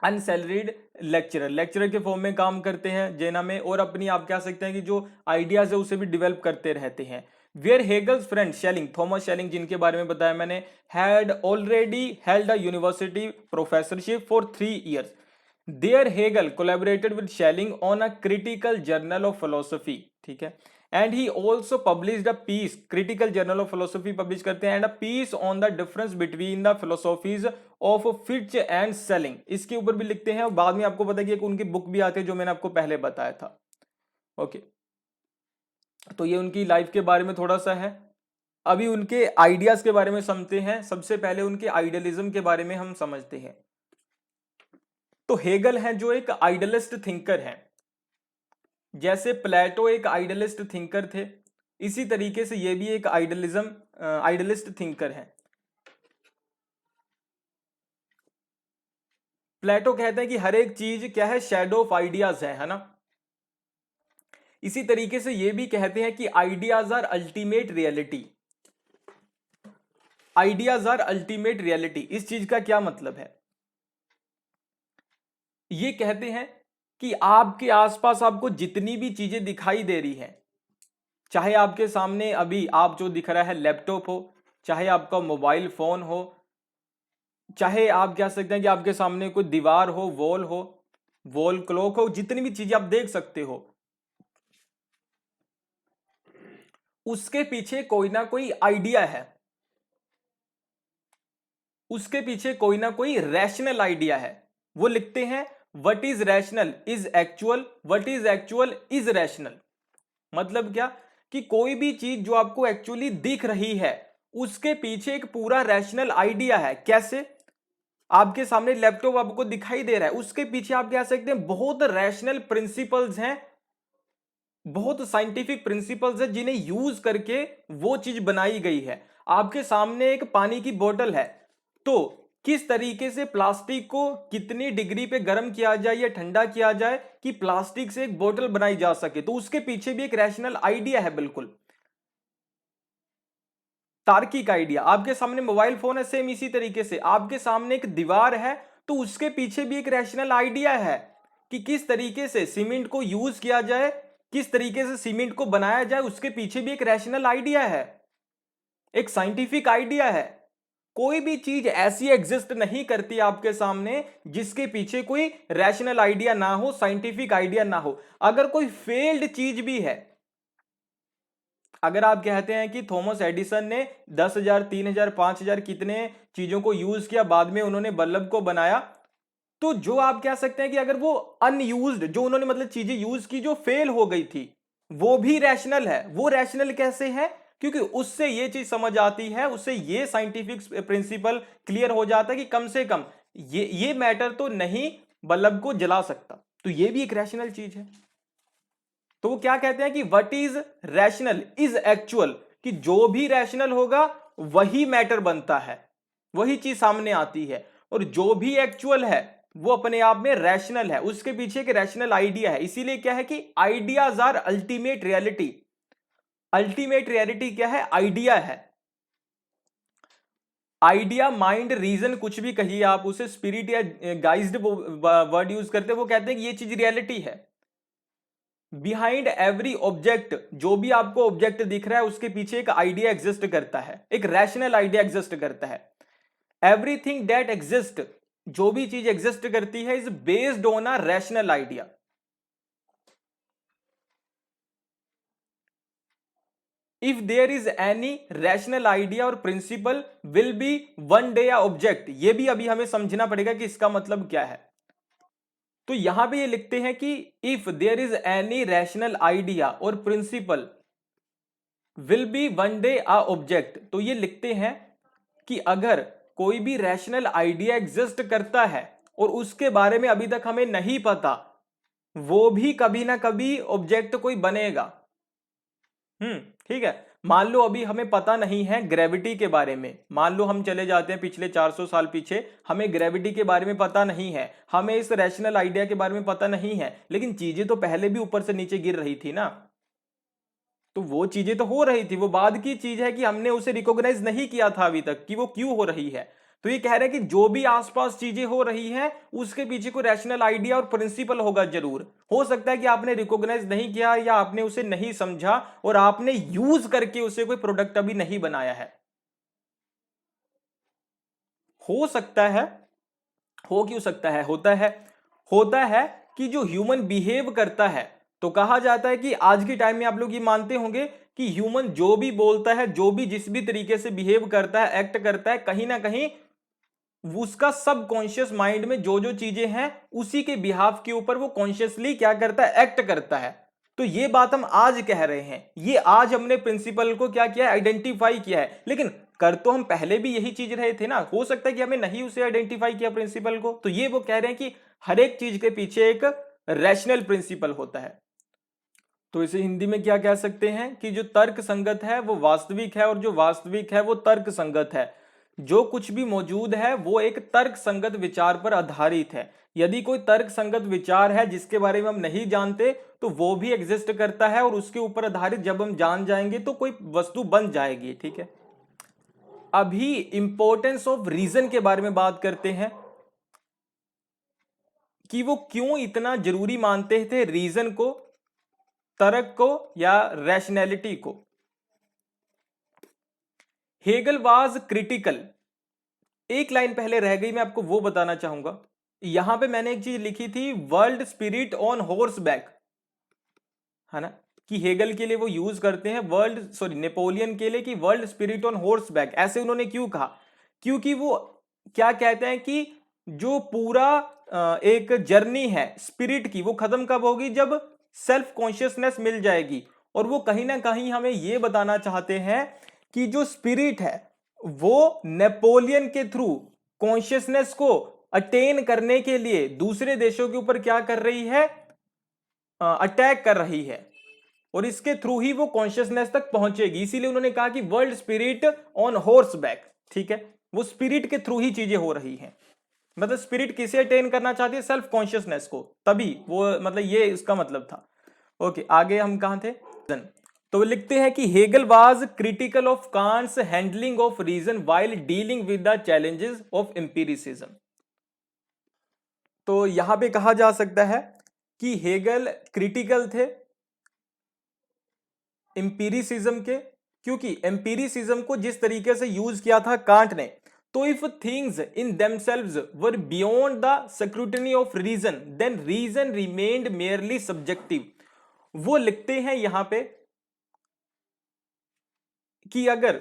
unsalaried lecturer, lecturer के फॉर्म में काम करते हैं जेना में, और अपनी आप कह सकते हैं कि जो आइडियाज है उसे भी डेवलप करते रहते हैं। Where Hegel's friend Schelling, Thomas Schelling, जिनके बारे में बताया मैंने, had already held a university professorship for 3 years. There Hegel collaborated with Schelling on a critical journal of philosophy. ठीक है, and he also published a piece, critical journal of philosophy publish करते हैं, and a piece on the difference between the philosophies of फिट्च and Schelling, इसके ऊपर भी लिखते हैं। और बाद में आपको पता है कि एक उनकी बुक भी आती है जो मैंने आपको पहले बताया था। ओके, तो ये उनकी लाइफ के बारे में थोड़ा सा है। अभी उनके आइडियाज के बारे में समझते हैं। सबसे पहले उनके आइडियलिज्म के बारे में हम समझते हैं। तो हेगल है जो एक आइडियलिस्ट थिंकर है, जैसे प्लेटो एक आइडियलिस्ट थिंकर थे, इसी तरीके से ये भी एक आइडियलिस्ट थिंकर है। प्लेटो कहते हैं कि हर एक चीज क्या है, शैडो ऑफ आइडियाज है ना। इसी तरीके से ये भी कहते हैं कि ideas are ultimate reality. Ideas are ultimate reality, इस चीज का क्या मतलब है? ये कहते हैं कि आपके आसपास आपको जितनी भी चीजें दिखाई दे रही हैं, चाहे आपके सामने अभी आप जो दिख रहा है लैपटॉप हो, चाहे आपका मोबाइल फोन हो, चाहे आप कह सकते हैं कि आपके सामने कोई दीवार हो, वॉल क्लॉक हो, जितनी भी चीजें आप देख सकते हो, उसके पीछे कोई ना कोई आइडिया है, उसके पीछे कोई ना कोई रैशनल आइडिया है। वो लिखते हैं what is rational is actual, what is actual is rational. मतलब क्या कि कोई भी चीज जो आपको एक्चुअली दिख रही है उसके पीछे एक पूरा रैशनल आइडिया है। कैसे? आपके सामने लैपटॉप आपको दिखाई दे रहा है, उसके पीछे आप कह सकते हैं बहुत रैशनल प्रिंसिपल्स हैं, बहुत साइंटिफिक प्रिंसिपल्स है जिन्हें यूज करके वो चीज बनाई गई है। आपके सामने एक पानी की बोतल है, तो किस तरीके से प्लास्टिक को कितनी डिग्री पे गर्म किया जाए या ठंडा किया जाए कि प्लास्टिक से एक बोतल बनाई जा सके, तो उसके पीछे भी एक रैशनल आइडिया है, बिल्कुल तार्किक आइडिया। आपके सामने मोबाइल फोन है, सेम इसी तरीके से आपके सामने एक दीवार है, तो उसके पीछे भी एक रैशनल आइडिया है कि किस तरीके से सीमेंट को यूज किया जाए, किस तरीके से सीमेंट को बनाया जाए, उसके पीछे भी एक रैशनल आइडिया है, एक साइंटिफिक आइडिया है। कोई भी चीज ऐसी एग्जिस्ट नहीं करती आपके सामने जिसके पीछे कोई रैशनल आइडिया ना हो, साइंटिफिक आइडिया ना हो। अगर कोई फेल्ड चीज भी है, अगर आप कहते हैं कि थॉमस एडिसन ने 10,000 3,000 5,000 कितने चीजों को यूज किया, बाद में उन्होंने बल्ब को बनाया, तो जो आप कह सकते हैं कि अगर वो अनयूज्ड जो उन्होंने मतलब चीजें यूज की जो फेल हो गई थी, वो भी रैशनल है। वो रैशनल कैसे है? क्योंकि उससे ये चीज समझ आती है, उससे ये साइंटिफिक प्रिंसिपल क्लियर हो जाता है कि कम से कम ये मैटर तो नहीं बल्ब को जला सकता, तो ये भी एक रैशनल चीज है। तो वो क्या कहते हैं कि what is rational is actual, कि जो भी रैशनल होगा वही मैटर बनता है, वही चीज सामने आती है, और जो भी एक्चुअल है वो अपने आप में रैशनल है, उसके पीछे एक रैशनल आइडिया है। इसीलिए क्या है कि ideas are ultimate reality. Ultimate reality क्या है? आइडिया है। आइडिया, माइंड, रीजन, कुछ भी कहिए आप उसे, स्पिरिट या गाइज्ड वर्ड यूज करते हैं, वो कहते हैं कि ये चीज रियलिटी है। बिहाइंड एवरी ऑब्जेक्ट, जो भी आपको ऑब्जेक्ट दिख रहा है उसके पीछे एक आइडिया एग्जिस्ट करता है, एक रैशनल आइडिया एग्जिस्ट करता है। एवरीथिंग दैट एग्जिस्ट, जो भी चीज एग्जिस्ट करती है, is based on a rational idea. If there is any rational idea or principle will be one day an object. ये भी अभी हमें समझना पड़ेगा कि इसका मतलब क्या है। तो यहां पे ये लिखते हैं कि if there is any rational idea or principle will be one day an object, तो ये लिखते हैं कि अगर कोई भी रैशनल आइडिया एग्जिस्ट करता है और उसके बारे में अभी तक हमें नहीं पता, वो भी कभी ना कभी ऑब्जेक्ट कोई बनेगा। ठीक है। मान लो अभी हमें पता नहीं है ग्रेविटी के बारे में, मान लो हम चले जाते हैं पिछले 400 साल पीछे, हमें ग्रेविटी के बारे में पता नहीं है, हमें इस रैशनल आइडिया के बारे में पता नहीं है, लेकिन चीजें तो पहले भी ऊपर से नीचे गिर रही थी ना, तो वो चीजें तो हो रही थी, वो बाद की चीज है कि हमने उसे रिकॉग्नाइज नहीं किया था अभी तक कि वो क्यों हो रही है। तो ये कह रहे हैं कि जो भी आसपास चीजें हो रही हैं उसके पीछे कोई रैशनल आइडिया और प्रिंसिपल होगा जरूर। हो सकता है कि आपने रिकॉग्नाइज नहीं किया या आपने उसे नहीं समझा और आपने यूज करके उसे कोई प्रोडक्ट अभी नहीं बनाया है। हो सकता है, हो क्यों सकता है, होता है कि जो ह्यूमन बिहेव करता है, तो कहा जाता है कि आज के टाइम में आप लोग ये मानते होंगे कि ह्यूमन जो भी बोलता है, जो भी जिस भी तरीके से बिहेव करता है, एक्ट करता है, कहीं ना कहीं उसका सबकॉन्शियस माइंड में जो जो चीजें हैं उसी के बिहाफ के ऊपर वो कॉन्शियसली क्या करता है, एक्ट करता है। तो ये बात हम आज कह रहे हैं, ये आज हमने प्रिंसिपल को क्या किया, आइडेंटिफाई किया है, लेकिन कर तो हम पहले भी यही चीज रहे थे ना। हो सकता है कि हमें नहीं उसे आइडेंटिफाई किया प्रिंसिपल को। तो ये वो कह रहे हैं कि हर एक चीज के पीछे एक रैशनल प्रिंसिपल होता है। तो इसे हिंदी में क्या कह सकते हैं कि जो तर्क संगत है वो वास्तविक है और जो वास्तविक है वो तर्क संगत है। जो कुछ भी मौजूद है वो एक तर्क संगत विचार पर आधारित है। यदि कोई तर्क संगत विचार है जिसके बारे में हम नहीं जानते तो वो भी एग्जिस्ट करता है और उसके ऊपर आधारित जब हम जान जाएंगे तो कोई वस्तु बन जाएगी। ठीक है, अभी इंपॉर्टेंस ऑफ रीजन के बारे में बात करते हैं कि वो क्यों इतना जरूरी मानते थे रीजन को, तर्क को या रैशनैलिटी को। Hegel was critical. एक लाइन पहले रह गई, मैं आपको वो बताना चाहूंगा। यहां पे मैंने एक चीज लिखी थी, world spirit on horse back, है ना, कि हेगल के लिए वो यूज करते हैं नेपोलियन के लिए कि world spirit on horse back. ऐसे उन्होंने क्यों कहा? क्योंकि वो क्या कहते हैं कि जो पूरा एक जर्नी है स्पिरिट की वो खत्म कब होगी? जब सेल्फ कॉन्शियसनेस मिल जाएगी। और वो कहीं ना कहीं हमें ये बताना चाहते हैं कि जो स्पिरिट है वो नेपोलियन के थ्रू कॉन्शियसनेस को अटेन करने के लिए दूसरे देशों के ऊपर क्या कर रही है? अटैक कर रही है और इसके थ्रू ही वो कॉन्शियसनेस तक पहुंचेगी। इसीलिए उन्होंने कहा कि world spirit on horse back. ठीक है, वो स्पिरिट के थ्रू ही चीजें हो रही हैं। मतलब स्पिरिट किसे अटेन करना चाहती है? सेल्फ कॉन्शियसनेस को, तभी वो, मतलब ये इसका मतलब था। ओके, आगे हम कहां थे? तो लिखते हैं कि Hegel was critical of Kant's handling of reason while dealing with the challenges of empiricism. तो यहां पे कहा जा सकता है कि हेगल क्रिटिकल थे एम्पिरिसिज्म के, क्योंकि एम्पिरिसिज्म को जिस तरीके से यूज किया था कांट ने, तो if things in themselves were beyond the scrutiny of reason then reason remained merely subjective. वो लिखते हैं यहां पे कि अगर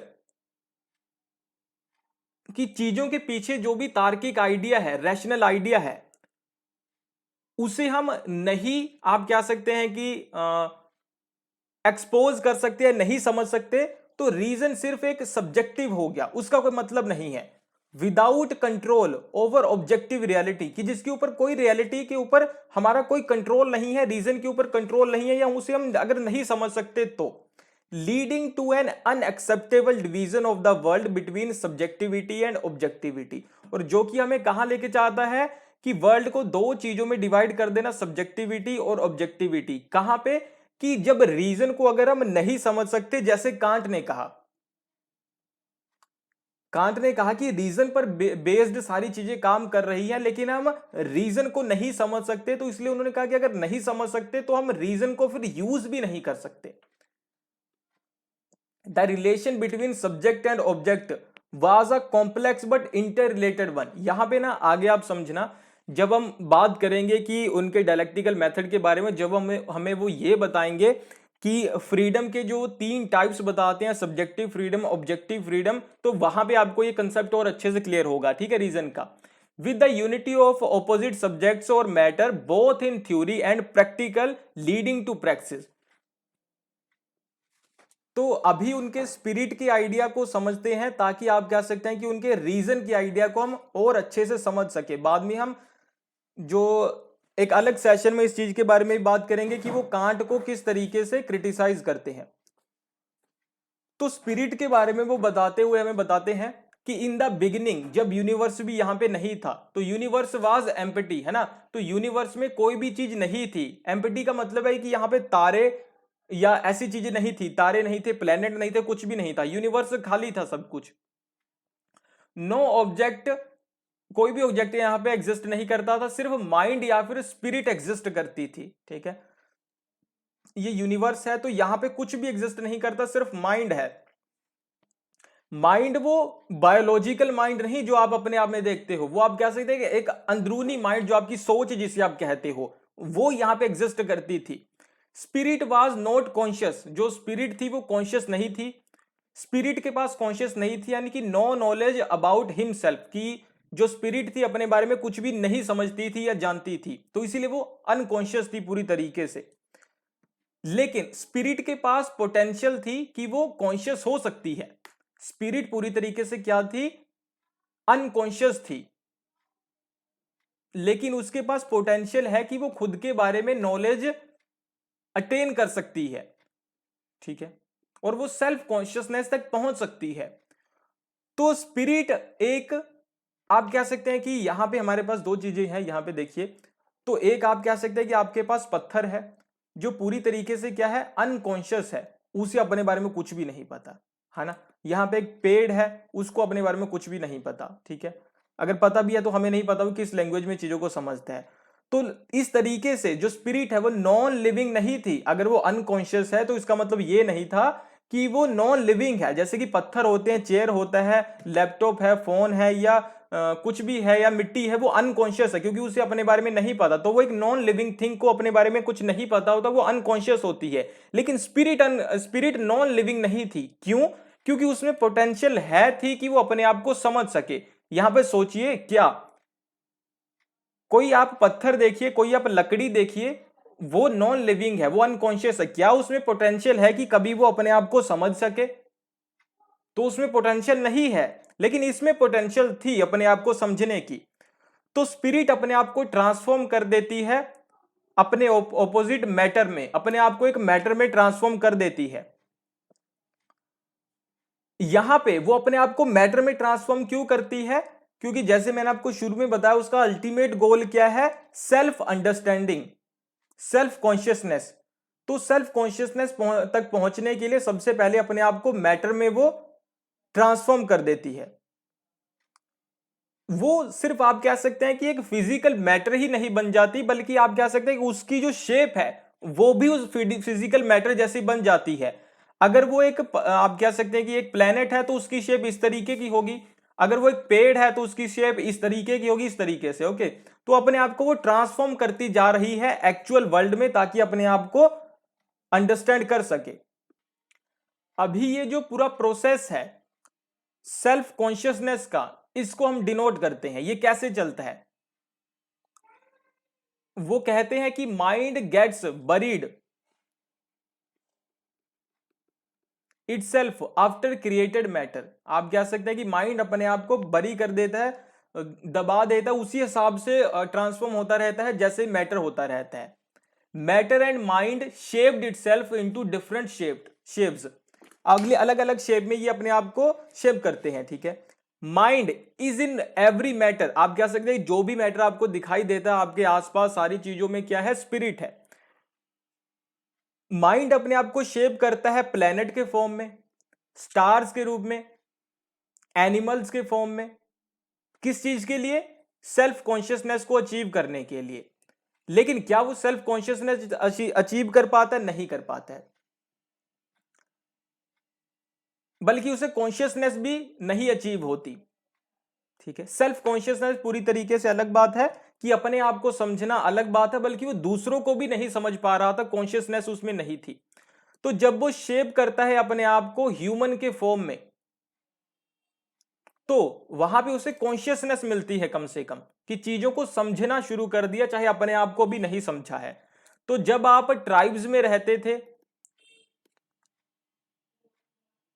कि चीजों के पीछे जो भी तार्किक आइडिया है, रैशनल आइडिया है, उसे हम नहीं, आप कह सकते हैं कि एक्सपोज कर सकते हैं, नहीं समझ सकते, तो रीजन सिर्फ एक सब्जेक्टिव हो गया, उसका कोई मतलब नहीं है। Without control over objective reality, कि जिसके ऊपर कोई रियलिटी के ऊपर हमारा कोई कंट्रोल नहीं है, रीजन के ऊपर कंट्रोल नहीं है, या उसे हम अगर नहीं समझ सकते तो leading to an unacceptable division of the world between subjectivity and objectivity. और जो कि हमें कहां लेके चाहता है कि वर्ल्ड को दो चीजों में डिवाइड कर देना, सब्जेक्टिविटी और ऑब्जेक्टिविटी। कहां पे? कि जब रीजन को अगर हम नहीं समझ सकते, जैसे कांट ने कहा, कांट ने कहा कि रीजन पर बेस्ड सारी चीजें काम कर रही हैं, लेकिन हम रीजन को नहीं समझ सकते, तो इसलिए उन्होंने कहा कि अगर नहीं समझ सकते तो हम रीजन को फिर यूज भी नहीं कर सकते। The relation between subject and object was a complex but inter related one. यहां पे ना आगे आप समझना, जब हम बात करेंगे कि उनके डायलेक्टिकल मेथड के बारे में, जब हमें वो ये बताएंगे कि फ्रीडम के जो तीन टाइप्स बताते हैं, सब्जेक्टिव फ्रीडम, ऑब्जेक्टिव फ्रीडम, तो वहां पे आपको ये कंसेप्ट और अच्छे से क्लियर होगा। ठीक है, रीजन का, with the unity of opposite subjects or matter both in theory and practical leading to practice. तो अभी उनके स्पिरिट के आइडिया को समझते हैं ताकि आप कह सकते हैं कि उनके रीजन की आइडिया को हम और अच्छे से समझ सके। बाद में हम जो एक अलग सेशन में इस चीज के बारे में बात करेंगे कि वो कांट को किस तरीके से क्रिटिसाइज करते हैं। तो स्पिरिट के बारे में वो बताते हुए हमें बताते हैं कि इन द बिगिनिंग, जब यूनिवर्स भी यहां पे नहीं था, तो यूनिवर्स वाज एम्प्टी, है ना, तो यूनिवर्स में कोई भी चीज नहीं थी। एम्प्टी का मतलब है कि यहां पे तारे या ऐसी चीजें नहीं थी, तारे नहीं थे, प्लेनेट नहीं थे, कुछ भी नहीं था, यूनिवर्स खाली था सब कुछ। नो ऑब्जेक्ट, कोई भी ऑब्जेक्ट यहां पे एग्जिस्ट नहीं करता था, सिर्फ माइंड या फिर स्पिरिट एग्जिस्ट करती थी। ठीक है, ये यूनिवर्स है तो यहां पे कुछ भी एग्जिस्ट नहीं करता, सिर्फ माइंड है। माइंड वो बायोलॉजिकल माइंड नहीं जो आप अपने आप में देखते हो, वो आप कह सकते हैं कि एक अंदरूनी माइंड, जो आपकी सोच जिसे आप कहते हो, वो यहां पे एग्जिस्ट करती थी। स्पिरिट वाज नॉट कॉन्शियस, जो स्पिरिट थी वो कॉन्शियस नहीं थी। स्पिरिट के पास कॉन्शियस नहीं थी, यानी कि नो नॉलेज अबाउट हिमसेल्फ, की जो स्पिरिट थी अपने बारे में कुछ भी नहीं समझती थी या जानती थी, तो इसीलिए वो अनकॉन्शियस थी पूरी तरीके से। लेकिन स्पिरिट के पास पोटेंशियल थी कि वो कॉन्शियस हो सकती है। स्पिरिट पूरी तरीके से क्या थी? अनकॉन्शियस थी, लेकिन उसके पास पोटेंशियल है कि वो खुद के बारे में नॉलेज अटेन कर सकती है, ठीक है, और वो सेल्फ कॉन्शियसनेस तक पहुंच सकती है। तो स्पिरिट एक, आप कह सकते हैं कि यहां पे हमारे पास दो चीजें हैं, यहां पे देखिए, तो एक आप कह सकते हैं कि आपके पास पत्थर है जो पूरी तरीके से क्या है, अनकॉन्शियस है, उसे अपने बारे में कुछ भी नहीं पता, है ना। यहाँ पे एक पेड़ है, उसको अपने बारे में कुछ भी नहीं पता, ठीक है, अगर पता भी है तो हमें नहीं पता वो किस लैंग्वेज में चीजों को समझता है। तो इस तरीके से जो स्पिरिट है वो नॉन लिविंग नहीं थी। अगर वो अनकॉन्शियस है तो इसका मतलब ये नहीं था कि वो नॉन लिविंग है। जैसे कि पत्थर होते हैं, चेयर होता है, लैपटॉप है, फोन है, या कुछ भी है, या मिट्टी है, वो अनकॉन्शियस है क्योंकि उसे अपने बारे में नहीं पता। तो वो एक नॉन लिविंग थिंग को अपने बारे में कुछ नहीं पता होता, वो अनकॉन्शियस होती है। लेकिन स्पिरिट नॉन लिविंग नहीं थी। क्यों? क्योंकि उसमें पोटेंशियल है थी कि वो अपने आप को समझ सके। यहां पे सोचिए, क्या कोई आप पत्थर देखिए, कोई आप लकड़ी देखिए, वो नॉन लिविंग है, वो अनकॉन्शियस है, क्या उसमें पोटेंशियल है कि कभी वो अपने आप को समझ सके? तो उसमें पोटेंशियल नहीं है, लेकिन इसमें पोटेंशियल थी अपने आप को समझने की। तो स्पिरिट अपने आप को ट्रांसफॉर्म कर देती है अपने ऑपोजिट मैटर में, अपने आप को एक मैटर में ट्रांसफॉर्म कर देती है। यहां पे वो अपने आप को मैटर में ट्रांसफॉर्म क्यों करती है? क्योंकि जैसे मैंने आपको शुरू में बताया, उसका अल्टीमेट गोल क्या है? Self understanding, self consciousness. तो सेल्फ कॉन्शियसनेस तक पहुंचने के लिए सबसे पहले अपने आप को मैटर में वो ट्रांसफॉर्म कर देती है। वो सिर्फ आप कह सकते हैं कि एक फिजिकल मैटर ही नहीं बन जाती, बल्कि आप कह सकते हैं कि उसकी जो शेप है वो भी उस फिजिकल मैटर जैसी बन जाती है। अगर वो एक, आप कह सकते हैं कि एक प्लेनेट है तो उसकी शेप इस तरीके की होगी, अगर वो एक पेड़ है तो उसकी शेप इस तरीके की होगी, इस तरीके से। ओके, तो अपने आप को वो ट्रांसफॉर्म करती जा रही है एक्चुअल वर्ल्ड में, ताकि अपने आप को अंडरस्टैंड कर सके। अभी ये जो पूरा प्रोसेस है सेल्फ कॉन्शियसनेस का, इसको हम डिनोट करते हैं। ये कैसे चलता है? वो कहते हैं कि mind gets buried itself after created matter. आप कह सकते हैं कि माइंड अपने आप को बरी कर देता है, दबा देता है, उसी हिसाब से ट्रांसफॉर्म होता रहता है जैसे मैटर होता रहता है। Matter and mind shaped itself into different shapes. अगले अलग अलग शेप में ये अपने आप को शेप करते हैं, ठीक है। Mind is in every matter. आप कह सकते हैं जो भी मैटर आपको दिखाई देता है आपके आसपास, सारी चीजों में क्या है? स्पिरिट है। माइंड अपने आप को शेप करता है प्लेनेट के फॉर्म में, स्टार्स के रूप में, एनिमल्स के फॉर्म में। किस चीज के लिए? सेल्फ कॉन्शियसनेस को अचीव करने के लिए। लेकिन क्या वो सेल्फ कॉन्शियसनेस अचीव कर पाता है? नहीं कर पाता है, बल्कि उसे कॉन्शियसनेस भी नहीं अचीव होती, ठीक है। सेल्फ कॉन्शियसनेस पूरी तरीके से अलग बात है, कि अपने आप को समझना अलग बात है, बल्कि वो दूसरों को भी नहीं समझ पा रहा था, कॉन्शियसनेस उसमें नहीं थी। तो जब वो शेप करता है अपने आप को ह्यूमन के फॉर्म में, तो वहां पे उसे कॉन्शियसनेस मिलती है कम से कम, कि चीजों को समझना शुरू कर दिया, चाहे अपने आप को भी नहीं समझा है। तो जब आप ट्राइब्स में रहते थे,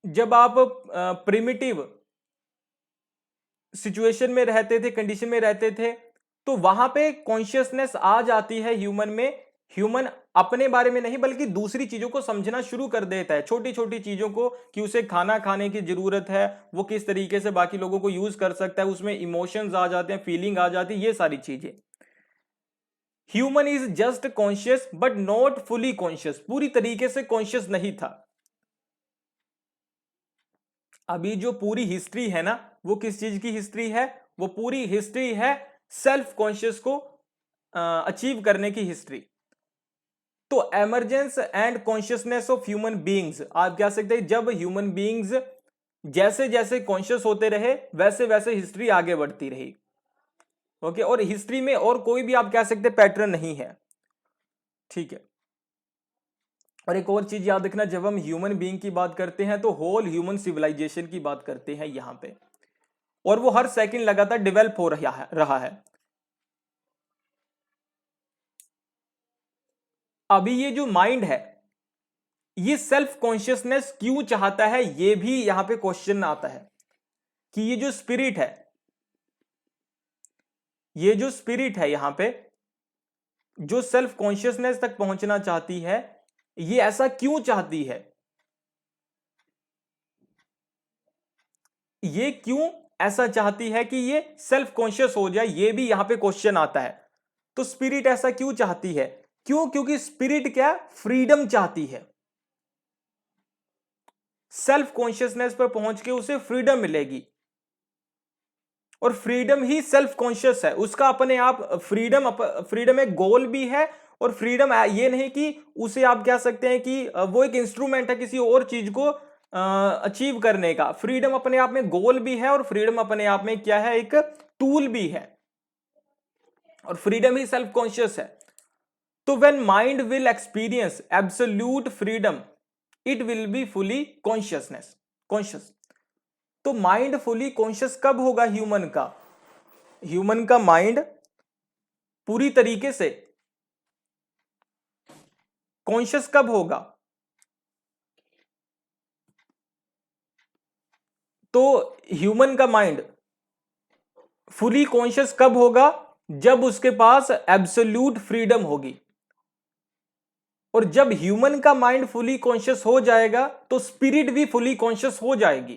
जब आप प्रिमिटिव सिचुएशन में रहते थे, कंडीशन में रहते थे, तो वहां पे कॉन्शियसनेस आ जाती है ह्यूमन में। ह्यूमन अपने बारे में नहीं बल्कि दूसरी चीजों को समझना शुरू कर देता है, छोटी छोटी चीजों को, कि उसे खाना खाने की जरूरत है, वो किस तरीके से बाकी लोगों को यूज कर सकता है, उसमें इमोशंस आ जाते हैं, फीलिंग आ जाती है, ये सारी चीजें। Human is just conscious but not fully conscious. पूरी तरीके से कॉन्शियस नहीं था। अभी जो पूरी हिस्ट्री है ना, वो किस चीज की हिस्ट्री है? वो पूरी हिस्ट्री है सेल्फ कॉन्शियस को अचीव करने की हिस्ट्री। तो emergence and consciousness of human beings, आप कह सकते हैं जब ह्यूमन बीइंग्स जैसे जैसे कॉन्शियस होते रहे, वैसे वैसे हिस्ट्री आगे बढ़ती रही। ओके, और हिस्ट्री में और कोई भी आप कह सकते पैटर्न नहीं है, ठीक है। और एक और चीज याद रखना, जब हम ह्यूमन बीइंग की बात करते हैं तो होल ह्यूमन सिविलाइजेशन की बात करते हैं यहां पे, और वो हर सेकंड लगातार डेवलप हो रहा है। अभी ये जो माइंड है, ये सेल्फ कॉन्शियसनेस क्यों चाहता है, ये भी यहां पे क्वेश्चन आता है। कि ये जो स्पिरिट है, ये जो स्पिरिट है यहां पे, जो सेल्फ कॉन्शियसनेस तक पहुंचना चाहती है, ये ऐसा क्यों चाहती है, ये क्यों ऐसा चाहती है कि ये सेल्फ कॉन्शियस हो जाए, ये भी यहां पे क्वेश्चन आता है। तो स्पिरिट ऐसा क्यों चाहती है, क्यों? क्योंकि स्पिरिट क्या, फ्रीडम चाहती है। सेल्फ कॉन्शियसनेस पर पहुंच के उसे फ्रीडम मिलेगी, और फ्रीडम ही सेल्फ कॉन्शियस है उसका अपने आप। फ्रीडम एक गोल भी है, और फ्रीडम ये नहीं कि उसे आप कह सकते हैं कि वो एक इंस्ट्रूमेंट है किसी और चीज को अचीव करने का। फ्रीडम अपने आप में गोल भी है, और फ्रीडम अपने आप में क्या है, एक टूल भी है, और फ्रीडम ही सेल्फ कॉन्शियस है। तो when mind will experience absolute freedom it will be fully conscious. तो माइंड फुली कॉन्शियस कब होगा ह्यूमन का? ह्यूमन का माइंड पूरी तरीके से कॉन्शियस कब होगा? तो ह्यूमन का माइंड फुली कॉन्शियस कब होगा? जब उसके पास एब्सोल्यूट फ्रीडम होगी। और जब ह्यूमन का माइंड फुली कॉन्शियस हो जाएगा तो स्पिरिट भी फुली कॉन्शियस हो जाएगी,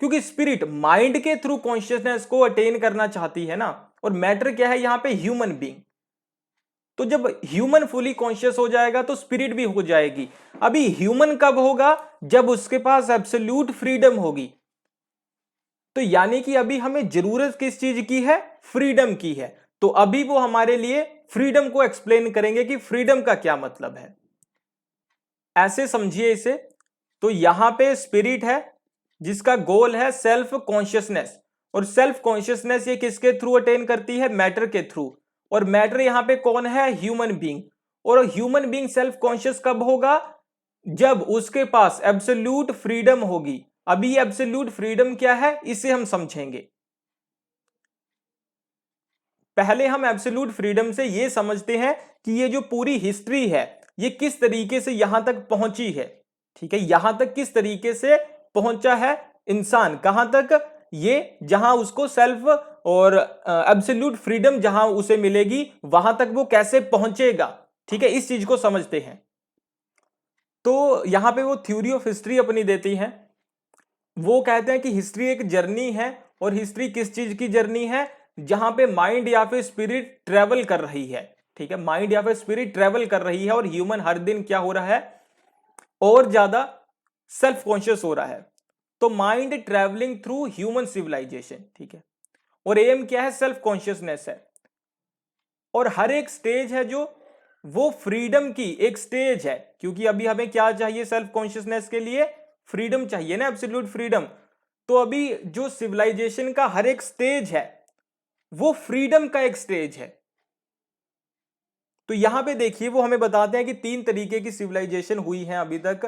क्योंकि स्पिरिट माइंड के थ्रू कॉन्शियसनेस को अटेन करना चाहती है ना। और मैटर क्या है यहां पे, ह्यूमन बीइंग। तो जब ह्यूमन फुली कॉन्शियस हो जाएगा तो स्पिरिट भी हो जाएगी। अभी ह्यूमन कब होगा? जब उसके पास एब्सोल्यूट फ्रीडम होगी। तो यानी कि अभी हमें जरूरत किस चीज की है? फ्रीडम की है। तो अभी वो हमारे लिए फ्रीडम को एक्सप्लेन करेंगे कि फ्रीडम का क्या मतलब है। ऐसे समझिए इसे। तो यहां पे स्पिरिट है जिसका गोल है सेल्फ कॉन्शियसनेस, और सेल्फ कॉन्शियसनेस ये किसके थ्रू अटेन करती है? मैटर के थ्रू। और मैटर यहां पे कौन है? Human being. और ह्यूमन बीइंग सेल्फ कॉन्शियस कब होगा? जब उसके पास एब्सोल्यूट फ्रीडम होगी। अभी एब्सोल्यूट फ्रीडम क्या है इसे हम समझेंगे। पहले हम एब्सोल्यूट फ्रीडम से ये समझते हैं कि ये जो पूरी हिस्ट्री है ये किस तरीके से यहां तक पहुंची है। ठीक है, यहां तक किस तरीके से पहुंचा है इंसान, कहां तक? ये जहां उसको सेल्फ और एब्सोल्यूट फ्रीडम जहां उसे मिलेगी वहां तक वो कैसे पहुंचेगा। ठीक है, इस चीज को समझते हैं। तो यहां पे वो थ्योरी ऑफ हिस्ट्री अपनी देती है। वो कहते हैं कि हिस्ट्री एक जर्नी है, और हिस्ट्री किस चीज की जर्नी है? जहां पे माइंड या फिर स्पिरिट ट्रेवल कर रही है। ठीक है, माइंड या फिर स्पिरिट ट्रेवल कर रही है, और ह्यूमन हर दिन क्या हो रहा है? और ज्यादा सेल्फ कॉन्शियस हो रहा है। तो mind travelling through human civilisation. ठीक है, और एम क्या है? सेल्फ कॉन्शियसनेस है। और हर एक स्टेज है जो वो फ्रीडम की एक स्टेज है, क्योंकि अभी हमें क्या चाहिए सेल्फ कॉन्शियसनेस के लिए? फ्रीडम चाहिए ना, एब्सोल्यूट फ्रीडम। तो अभी जो सिविलाइजेशन का हर एक स्टेज है वो फ्रीडम का एक स्टेज है। तो यहां पे देखिए वो हमें बताते हैं कि 3 तरीके की सिविलाइजेशन हुई है अभी तक।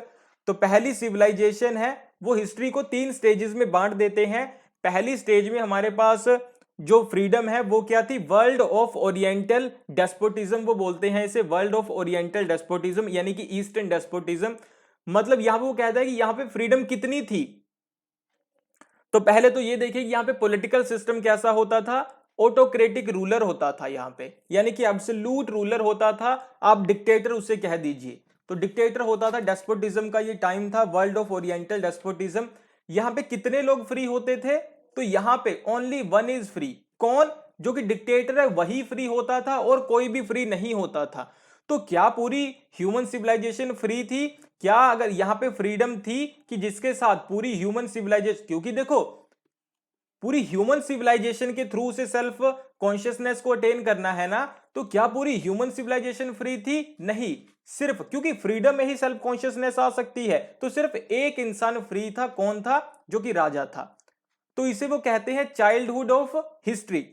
तो पहली सिविलाइजेशन है, वो हिस्ट्री को 3 स्टेजेस में बांट देते हैं। पहली स्टेज में हमारे पास जो फ्रीडम है वो क्या थी? वर्ल्ड ऑफ ओरिएंटल डेस्पोटिज्म, वो बोलते हैं इसे वर्ल्ड ऑफ ओरिएंटल डेस्पोटिज्म, यानी कि ईस्टर्न डेस्पोटिज्म। मतलब यहां वो कहता है कि यहां पे फ्रीडम कितनी थी। तो पहले तो ये देखिए कि यहां पे पॉलिटिकल सिस्टम कैसा होता था? ऑटोक्रेटिक रूलर होता था यहां पे, यानी कि एब्सोल्यूट रूलर होता था। आप डिक्टेटर उसे कह दीजिए। तो डिक्टेटर होता था, डेस्पोटिज्म का ये टाइम था, वर्ल्ड ऑफ ओरिएंटल डेस्पोटिज्म। यहां पे कितने लोग फ्री होते थे? तो यहां पे ओनली वन इज फ्री। कौन? जो कि डिक्टेटर है वही फ्री होता था, और कोई भी फ्री नहीं होता था। तो क्या पूरी ह्यूमन सिविलाइजेशन फ्री थी? क्या अगर यहां पे फ्रीडम थी कि जिसके साथ पूरी ह्यूमन सिविलाइजेशन, क्योंकि देखो पूरी ह्यूमन सिविलाइजेशन के थ्रू से सेल्फ कॉन्शियसनेस को अटेन करना है ना, तो क्या पूरी ह्यूमन सिविलाइजेशन फ्री थी? नहीं। सिर्फ क्योंकि फ्रीडम में ही सेल्फ कॉन्शियसनेस आ सकती है, तो सिर्फ एक इंसान फ्री था। कौन था? जो कि राजा था। तो इसे वो कहते हैं चाइल्डहुड ऑफ हिस्ट्री।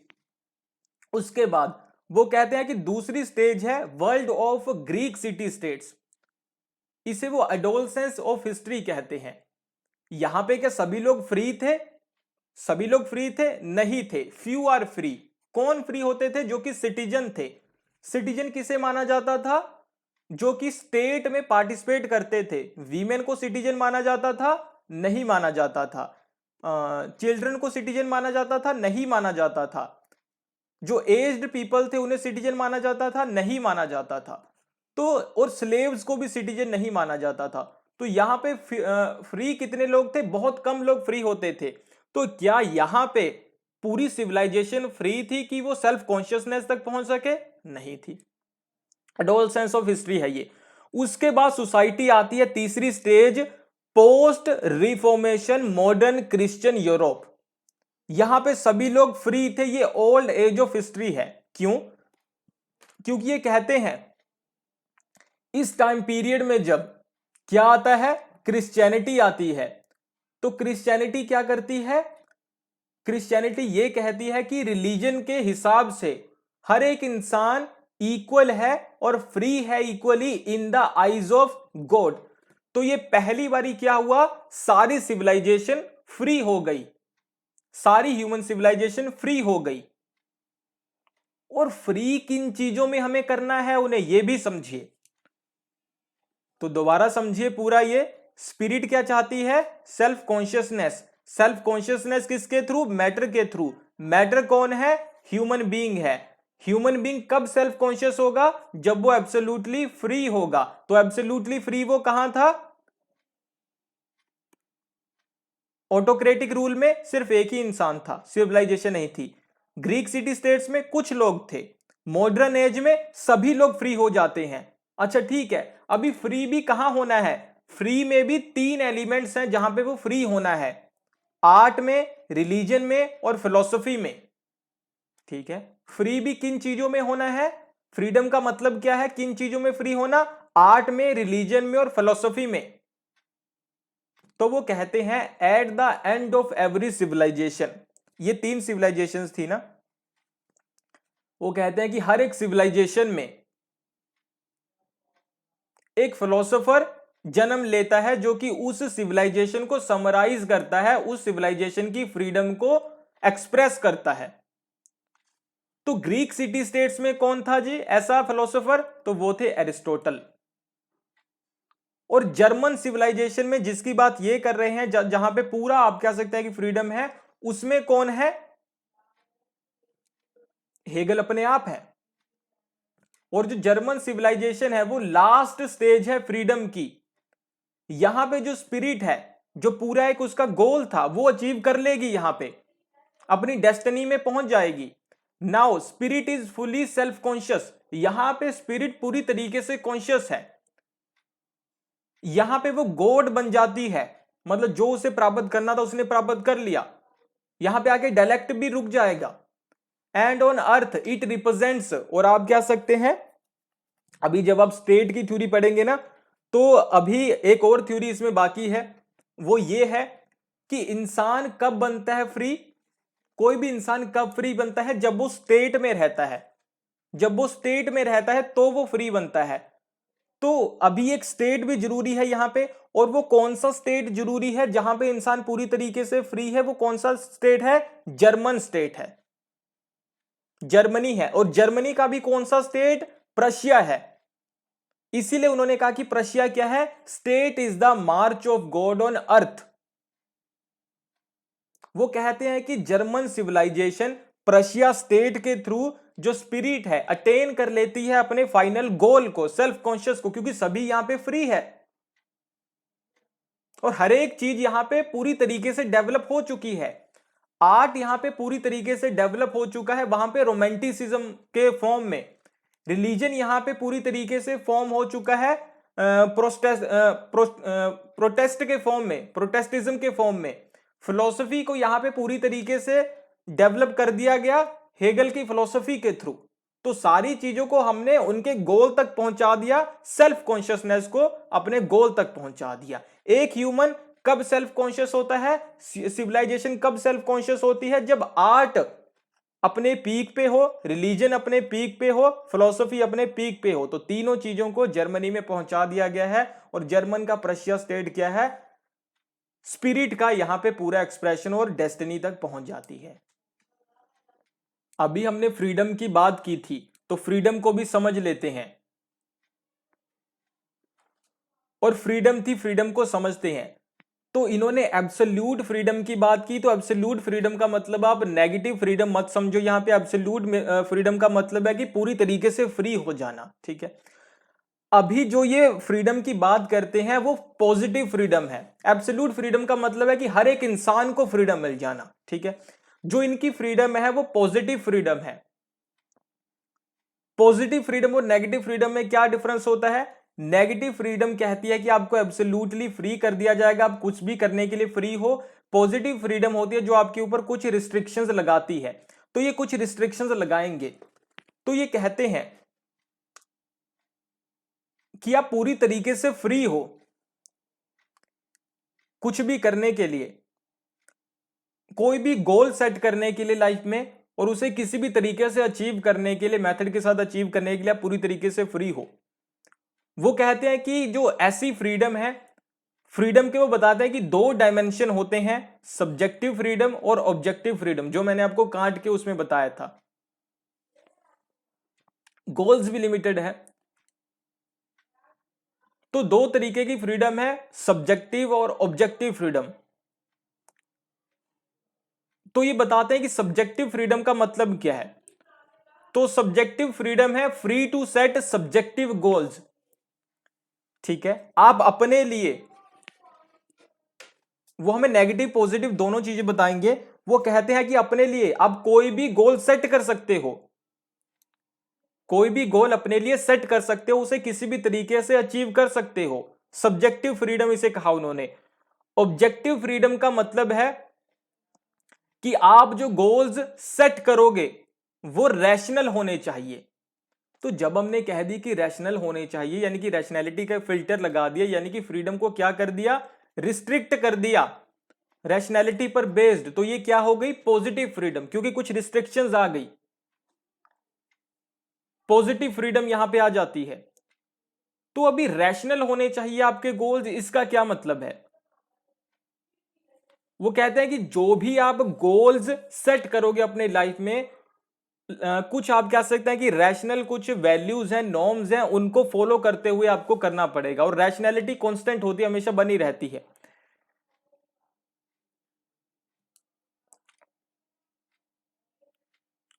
उसके बाद वो कहते हैं कि दूसरी स्टेज है world of Greek city states. इसे वो एडोलसेंस ऑफ हिस्ट्री कहते हैं। यहां पे क्या सभी लोग फ्री थे? सभी लोग फ्री थे? नहीं थे, फ्यू आर फ्री। कौन फ्री होते थे? जो कि सिटीजन थे। सिटीजन किसे माना जाता था? जो कि स्टेट में पार्टिसिपेट करते थे। वीमेन को सिटीजन माना जाता था? नहीं माना जाता था। चिल्ड्रन को सिटीजन माना जाता था? नहीं माना जाता था। जो एज्ड पीपल थे उन्हें सिटीजन माना जाता था? नहीं माना जाता था। तो और स्लेव्स को भी सिटीजन नहीं माना जाता था। तो यहाँ पे फ्री कितने लोग थे? बहुत कम लोग फ्री होते थे। तो क्या यहाँ पे पूरी सिविलाइजेशन फ्री थी कि वो सेल्फ कॉन्शियसनेस तक पहुंच सके? नहीं थी। एडोलसेंस ऑफ हिस्ट्री है ये। उसके बाद सोसाइटी आती है तीसरी stage, post reformation modern Christian Europe. यहां पे सभी लोग फ्री थे, ये ओल्ड एज ऑफ हिस्ट्री है। क्यों? क्योंकि ये कहते हैं इस टाइम पीरियड में जब क्या आता है? क्रिश्चियनिटी आती है। तो क्रिश्चियनिटी क्या करती है? क्रिश्चियनिटी ये कहती है कि रिलीजन के हिसाब से हर एक इंसान इक्वल है और फ्री है equally in the eyes of God. तो ये पहली बारी क्या हुआ? सारी सिविलाइजेशन फ्री हो गई, सारी ह्यूमन सिविलाइजेशन फ्री हो गई। और फ्री किन चीजों में हमें करना है उन्हें ये भी समझिए। तो दोबारा समझिए पूरा ये। स्पिरिट क्या चाहती है? Self consciousness. सेल्फ कॉन्शियसनेस किसके थ्रू? मैटर के थ्रू। मैटर कौन है? ह्यूमन बीइंग है। ह्यूमन बीइंग कब सेल्फ कॉन्शियस होगा? जब वो एब्सोल्युटली फ्री होगा। तो एब्सोल्युटली फ्री वो कहां था? ऑटोक्रेटिक रूल में सिर्फ एक ही इंसान था, सिविलाइजेशन नहीं थी। ग्रीक सिटी स्टेट्स में कुछ लोग थे। मॉडर्न एज में सभी लोग फ्री हो जाते हैं। अच्छा ठीक है, अभी फ्री भी कहां होना है? फ्री में भी तीन एलिमेंट्स हैं जहां पे वो फ्री होना है, आर्ट में, रिलीजन में और फिलॉसफी में। ठीक है, फ्री भी किन चीजों में होना है? फ्रीडम का मतलब क्या है? किन चीजों में फ्री होना? आर्ट में, रिलीजन में और फिलॉसफी में। तो वो कहते हैं at the end of every civilisation, ये तीन सिविलाइजेशंस थी ना, वो कहते हैं कि हर एक सिविलाइजेशन में एक फिलोसोफर जन्म लेता है जो कि उस सिविलाइजेशन को समराइज करता है, उस सिविलाइजेशन की फ्रीडम को एक्सप्रेस करता है। तो ग्रीक सिटी स्टेट्स में कौन था जी ऐसा फिलोसोफर? तो वो थे एरिस्टोटल। और जर्मन सिविलाइजेशन में जिसकी बात ये कर रहे हैं, जहां पे पूरा आप कह सकते हैं कि फ्रीडम है, उसमें कौन है? हेगल अपने आप है। और जो जर्मन सिविलाइजेशन है वो लास्ट स्टेज है फ्रीडम की। यहां पे जो स्पिरिट है, जो पूरा एक उसका गोल था, वो अचीव कर लेगी, यहां पे अपनी डेस्टिनी में पहुंच जाएगी। Now spirit is fully self conscious. यहां पे स्पिरिट पूरी तरीके से कॉन्शियस है। यहां पे वो गॉड बन जाती है, मतलब जो उसे प्राप्त करना था उसने प्राप्त कर लिया। यहां पे आके डायलेक्ट भी रुक जाएगा। And on earth it represents, और आप क्या सकते हैं, अभी जब आप स्टेट की थ्योरी पढ़ेंगे ना, तो अभी एक और थ्योरी इसमें बाकी है, वो ये है कि इंसान कब बनता है फ्री? कोई भी इंसान कब फ्री बनता है? जब वो स्टेट में रहता है। जब वो स्टेट में रहता है तो वो फ्री बनता है। तो अभी एक स्टेट भी जरूरी है यहां पे, और वो कौन सा स्टेट जरूरी है जहां पे इंसान पूरी तरीके से फ्री है? वो कौन सा स्टेट है? जर्मन स्टेट है, जर्मनी है। और जर्मनी का भी कौन सा स्टेट? प्रशिया है। इसीलिए उन्होंने कहा कि प्रशिया क्या है? State is the March of God on earth. वो कहते हैं कि जर्मन सिविलाइजेशन प्रशिया स्टेट के थ्रू जो स्पिरिट है अटेन कर लेती है अपने फाइनल गोल को, सेल्फ कॉन्शियस को, क्योंकि सभी यहां पे फ्री है और हर एक चीज यहां पे पूरी तरीके से डेवलप हो चुकी है। आर्ट यहां पे पूरी तरीके से डेवलप हो चुका है, वहां पे रोमांटिसिज्म के फॉर्म में। रिलीजन यहां पे पूरी तरीके से फॉर्म हो चुका है प्रोटेस्ट के फॉर्म में, प्रोटेस्टिज्म के फॉर्म में। फिलॉसफी को यहां पे पूरी तरीके से डेवलप कर दिया गया हेगल की फिलॉसफी के थ्रू। तो सारी चीजों को हमने उनके गोल तक पहुंचा दिया, सेल्फ कॉन्शियसनेस को अपने गोल तक पहुंचा दिया। एक ह्यूमन कब सेल्फ कॉन्शियस होता है? सिविलाइजेशन कब सेल्फ कॉन्शियस होती है? जब आर्ट अपने पीक पे हो, रिलीजन अपने पीक पे हो, फिलॉसफी अपने पीक पे हो। तो तीनों चीजों को जर्मनी में पहुंचा दिया गया है। और जर्मन का प्रशिया स्टेट क्या है? स्पिरिट का यहां पे पूरा एक्सप्रेशन और डेस्टिनी तक पहुंच जाती है। अभी हमने फ्रीडम की बात की थी, तो फ्रीडम को भी समझ लेते हैं। और फ्रीडम थी, फ्रीडम को समझते हैं। तो इन्होंने एब्सोल्यूट फ्रीडम की बात की। तो एब्सोल्यूट फ्रीडम का मतलब आप नेगेटिव फ्रीडम मत समझो, यहां पे एब्सोल्यूट फ्रीडम का मतलब है कि पूरी तरीके से फ्री हो जाना। ठीक है, अभी जो ये फ्रीडम की बात करते हैं वो पॉजिटिव फ्रीडम है। एब्सोल्यूट फ्रीडम का मतलब है कि हर एक इंसान को फ्रीडम मिल जाना, ठीक है। जो इनकी फ्रीडम है वो पॉजिटिव फ्रीडम है। पॉजिटिव फ्रीडम और नेगेटिव फ्रीडम में क्या डिफरेंस होता है? नेगेटिव फ्रीडम कहती है कि आपको एब्सोल्युटली फ्री कर दिया जाएगा, आप कुछ भी करने के लिए फ्री हो। पॉजिटिव फ्रीडम होती है जो आपके ऊपर कुछ रिस्ट्रिक्शंस लगाती है। तो ये कुछ रिस्ट्रिक्शंस लगाएंगे, तो ये कहते हैं कि आप पूरी तरीके से फ्री हो कुछ भी करने के लिए, कोई भी गोल सेट करने के लिए लाइफ में, और उसे किसी भी तरीके से अचीव करने के लिए, मेथड के साथ अचीव करने के लिए आप पूरी तरीके से फ्री हो। वो कहते हैं कि जो ऐसी फ्रीडम है, फ्रीडम के वो बताते हैं कि दो डायमेंशन होते हैं, सब्जेक्टिव फ्रीडम और ऑब्जेक्टिव फ्रीडम, जो मैंने आपको काट के उसमें बताया था। गोल्स भी लिमिटेड है। तो दो तरीके की फ्रीडम है, सब्जेक्टिव और ऑब्जेक्टिव फ्रीडम। तो ये बताते हैं कि सब्जेक्टिव फ्रीडम का मतलब क्या है। तो सब्जेक्टिव फ्रीडम है free to set subjective goals, ठीक है। आप अपने लिए, वो हमें नेगेटिव पॉजिटिव दोनों चीजें बताएंगे। वो कहते हैं कि अपने लिए आप कोई भी गोल सेट कर सकते हो, कोई भी गोल अपने लिए सेट कर सकते हो, उसे किसी भी तरीके से अचीव कर सकते हो। सब्जेक्टिव फ्रीडम इसे कहा उन्होंने। ऑब्जेक्टिव फ्रीडम का मतलब है कि आप जो गोल्स सेट करोगे वो रैशनल होने चाहिए। तो जब हमने कह दी कि रैशनल होने चाहिए, यानी कि रैशनैलिटी का फिल्टर लगा दिया, यानी कि फ्रीडम को क्या कर दिया, रिस्ट्रिक्ट कर दिया रैशनैलिटी पर बेस्ड, तो ये क्या हो गई, पॉजिटिव फ्रीडम, क्योंकि कुछ रिस्ट्रिक्शंस आ गई, पॉजिटिव फ्रीडम यहां पे आ जाती है। तो अभी रैशनल होने चाहिए आपके गोल्स, इसका क्या मतलब है? वो कहते हैं कि जो भी आप गोल्स सेट करोगे अपने लाइफ में, कुछ आप कह सकते हैं कि रैशनल कुछ वैल्यूज हैं, नॉर्म्स हैं, उनको फॉलो करते हुए आपको करना पड़ेगा। और रैशनैलिटी कांस्टेंट होती है, हमेशा बनी रहती है।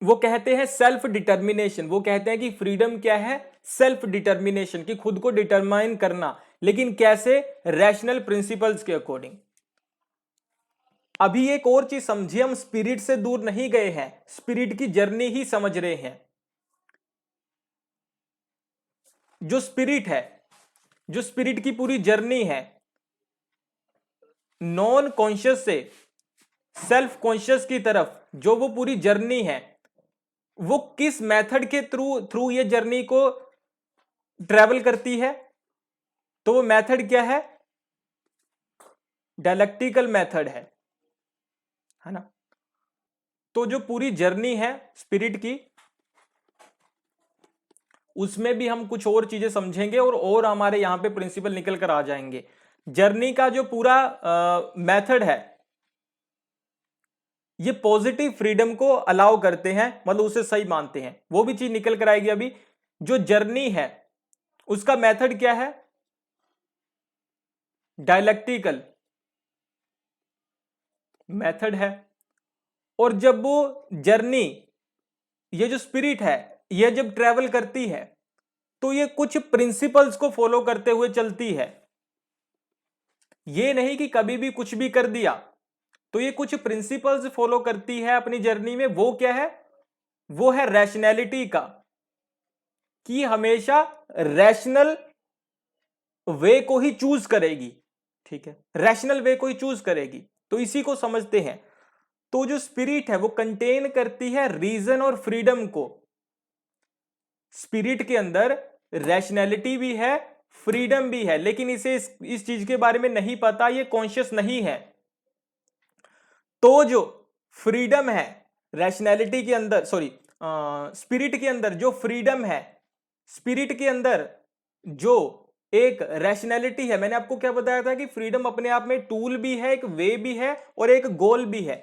वो कहते हैं सेल्फ डिटर्मिनेशन, वो कहते हैं कि फ्रीडम क्या है, सेल्फ डिटर्मिनेशन, कि खुद को डिटरमाइन करना, लेकिन कैसे, रैशनल प्रिंसिपल्स के अकॉर्डिंग। अभी एक और चीज समझिए, हम स्पिरिट से दूर नहीं गए हैं, स्पिरिट की जर्नी ही समझ रहे हैं। जो स्पिरिट है, जो स्पिरिट की पूरी जर्नी है, नॉन कॉन्शियस से सेल्फ कॉन्शियस की तरफ जो वो पूरी जर्नी है, वो किस मेथड के थ्रू थ्रू ये जर्नी को ट्रेवल करती है? तो वो मेथड क्या है, डायलेक्टिकल मेथड है ना। तो जो पूरी जर्नी है स्पिरिट की, उसमें भी हम कुछ और चीजें समझेंगे, और हमारे यहां पे प्रिंसिपल निकल कर आ जाएंगे। जर्नी का जो पूरा मेथड है, ये पॉजिटिव फ्रीडम को अलाउ करते हैं, मतलब उसे सही मानते हैं। वो भी चीज निकल कर आएगी अभी। जो जर्नी है उसका मेथड क्या है, डायलेक्टिकल मेथड है। और जब वो जर्नी, ये जो स्पिरिट है, ये जब ट्रेवल करती है, तो ये कुछ प्रिंसिपल्स को फॉलो करते हुए चलती है। ये नहीं कि कभी भी कुछ भी कर दिया, तो ये कुछ प्रिंसिपल्स फॉलो करती है अपनी जर्नी में। वो क्या है, वो है रैशनैलिटी का, कि हमेशा रैशनल वे को ही चूज करेगी, ठीक है, रैशनल वे को ही चूज करेगी। तो इसी को समझते हैं। तो जो स्पिरिट है वो कंटेन करती है रीजन और फ्रीडम को। स्पिरिट के अंदर रैशनैलिटी भी है, फ्रीडम भी है, लेकिन इसे इस चीज के बारे में नहीं पता, ये कॉन्शियस नहीं है। तो जो फ्रीडम है रैशनैलिटी के अंदर, सॉरी, स्पिरिट के अंदर जो फ्रीडम है, स्पिरिट के अंदर जो एक रैशनैलिटी है, मैंने आपको क्या बताया था कि फ्रीडम अपने आप में टूल भी है, एक वे भी है, और एक गोल भी है।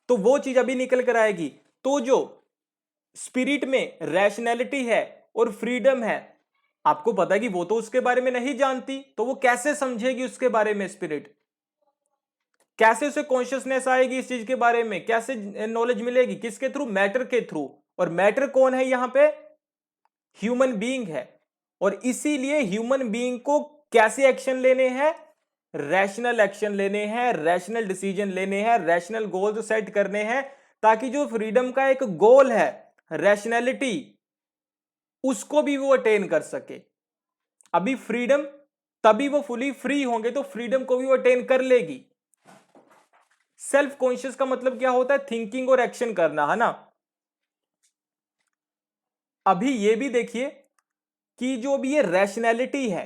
तो वो चीज अभी निकल कर आएगी। तो जो स्पिरिट में रैशनैलिटी है और फ्रीडम है, आपको पता है कि वो तो उसके बारे में नहीं जानती, तो वो कैसे समझेगी उसके बारे में? स्पिरिट कैसे उसे कॉन्शियसनेस आएगी इस चीज के बारे में, कैसे नॉलेज मिलेगी, किसके थ्रू? मैटर के थ्रू। और मैटर कौन है यहां पे? ह्यूमन बीइंग है। और इसीलिए ह्यूमन बीइंग को कैसे एक्शन लेने हैं, रैशनल एक्शन लेने हैं, रैशनल डिसीजन लेने हैं, रैशनल गोल्स सेट करने हैं, ताकि जो फ्रीडम का एक गोल है रैशनैलिटी, उसको भी वो अटेन कर सके। अभी फ्रीडम, तभी वो फुली फ्री होंगे तो फ्रीडम को भी वो अटेन कर लेगी। सेल्फ कॉन्शियस का मतलब क्या होता है, थिंकिंग और एक्शन करना, है ना। अभी ये भी देखिए कि जो भी ये रैशनैलिटी है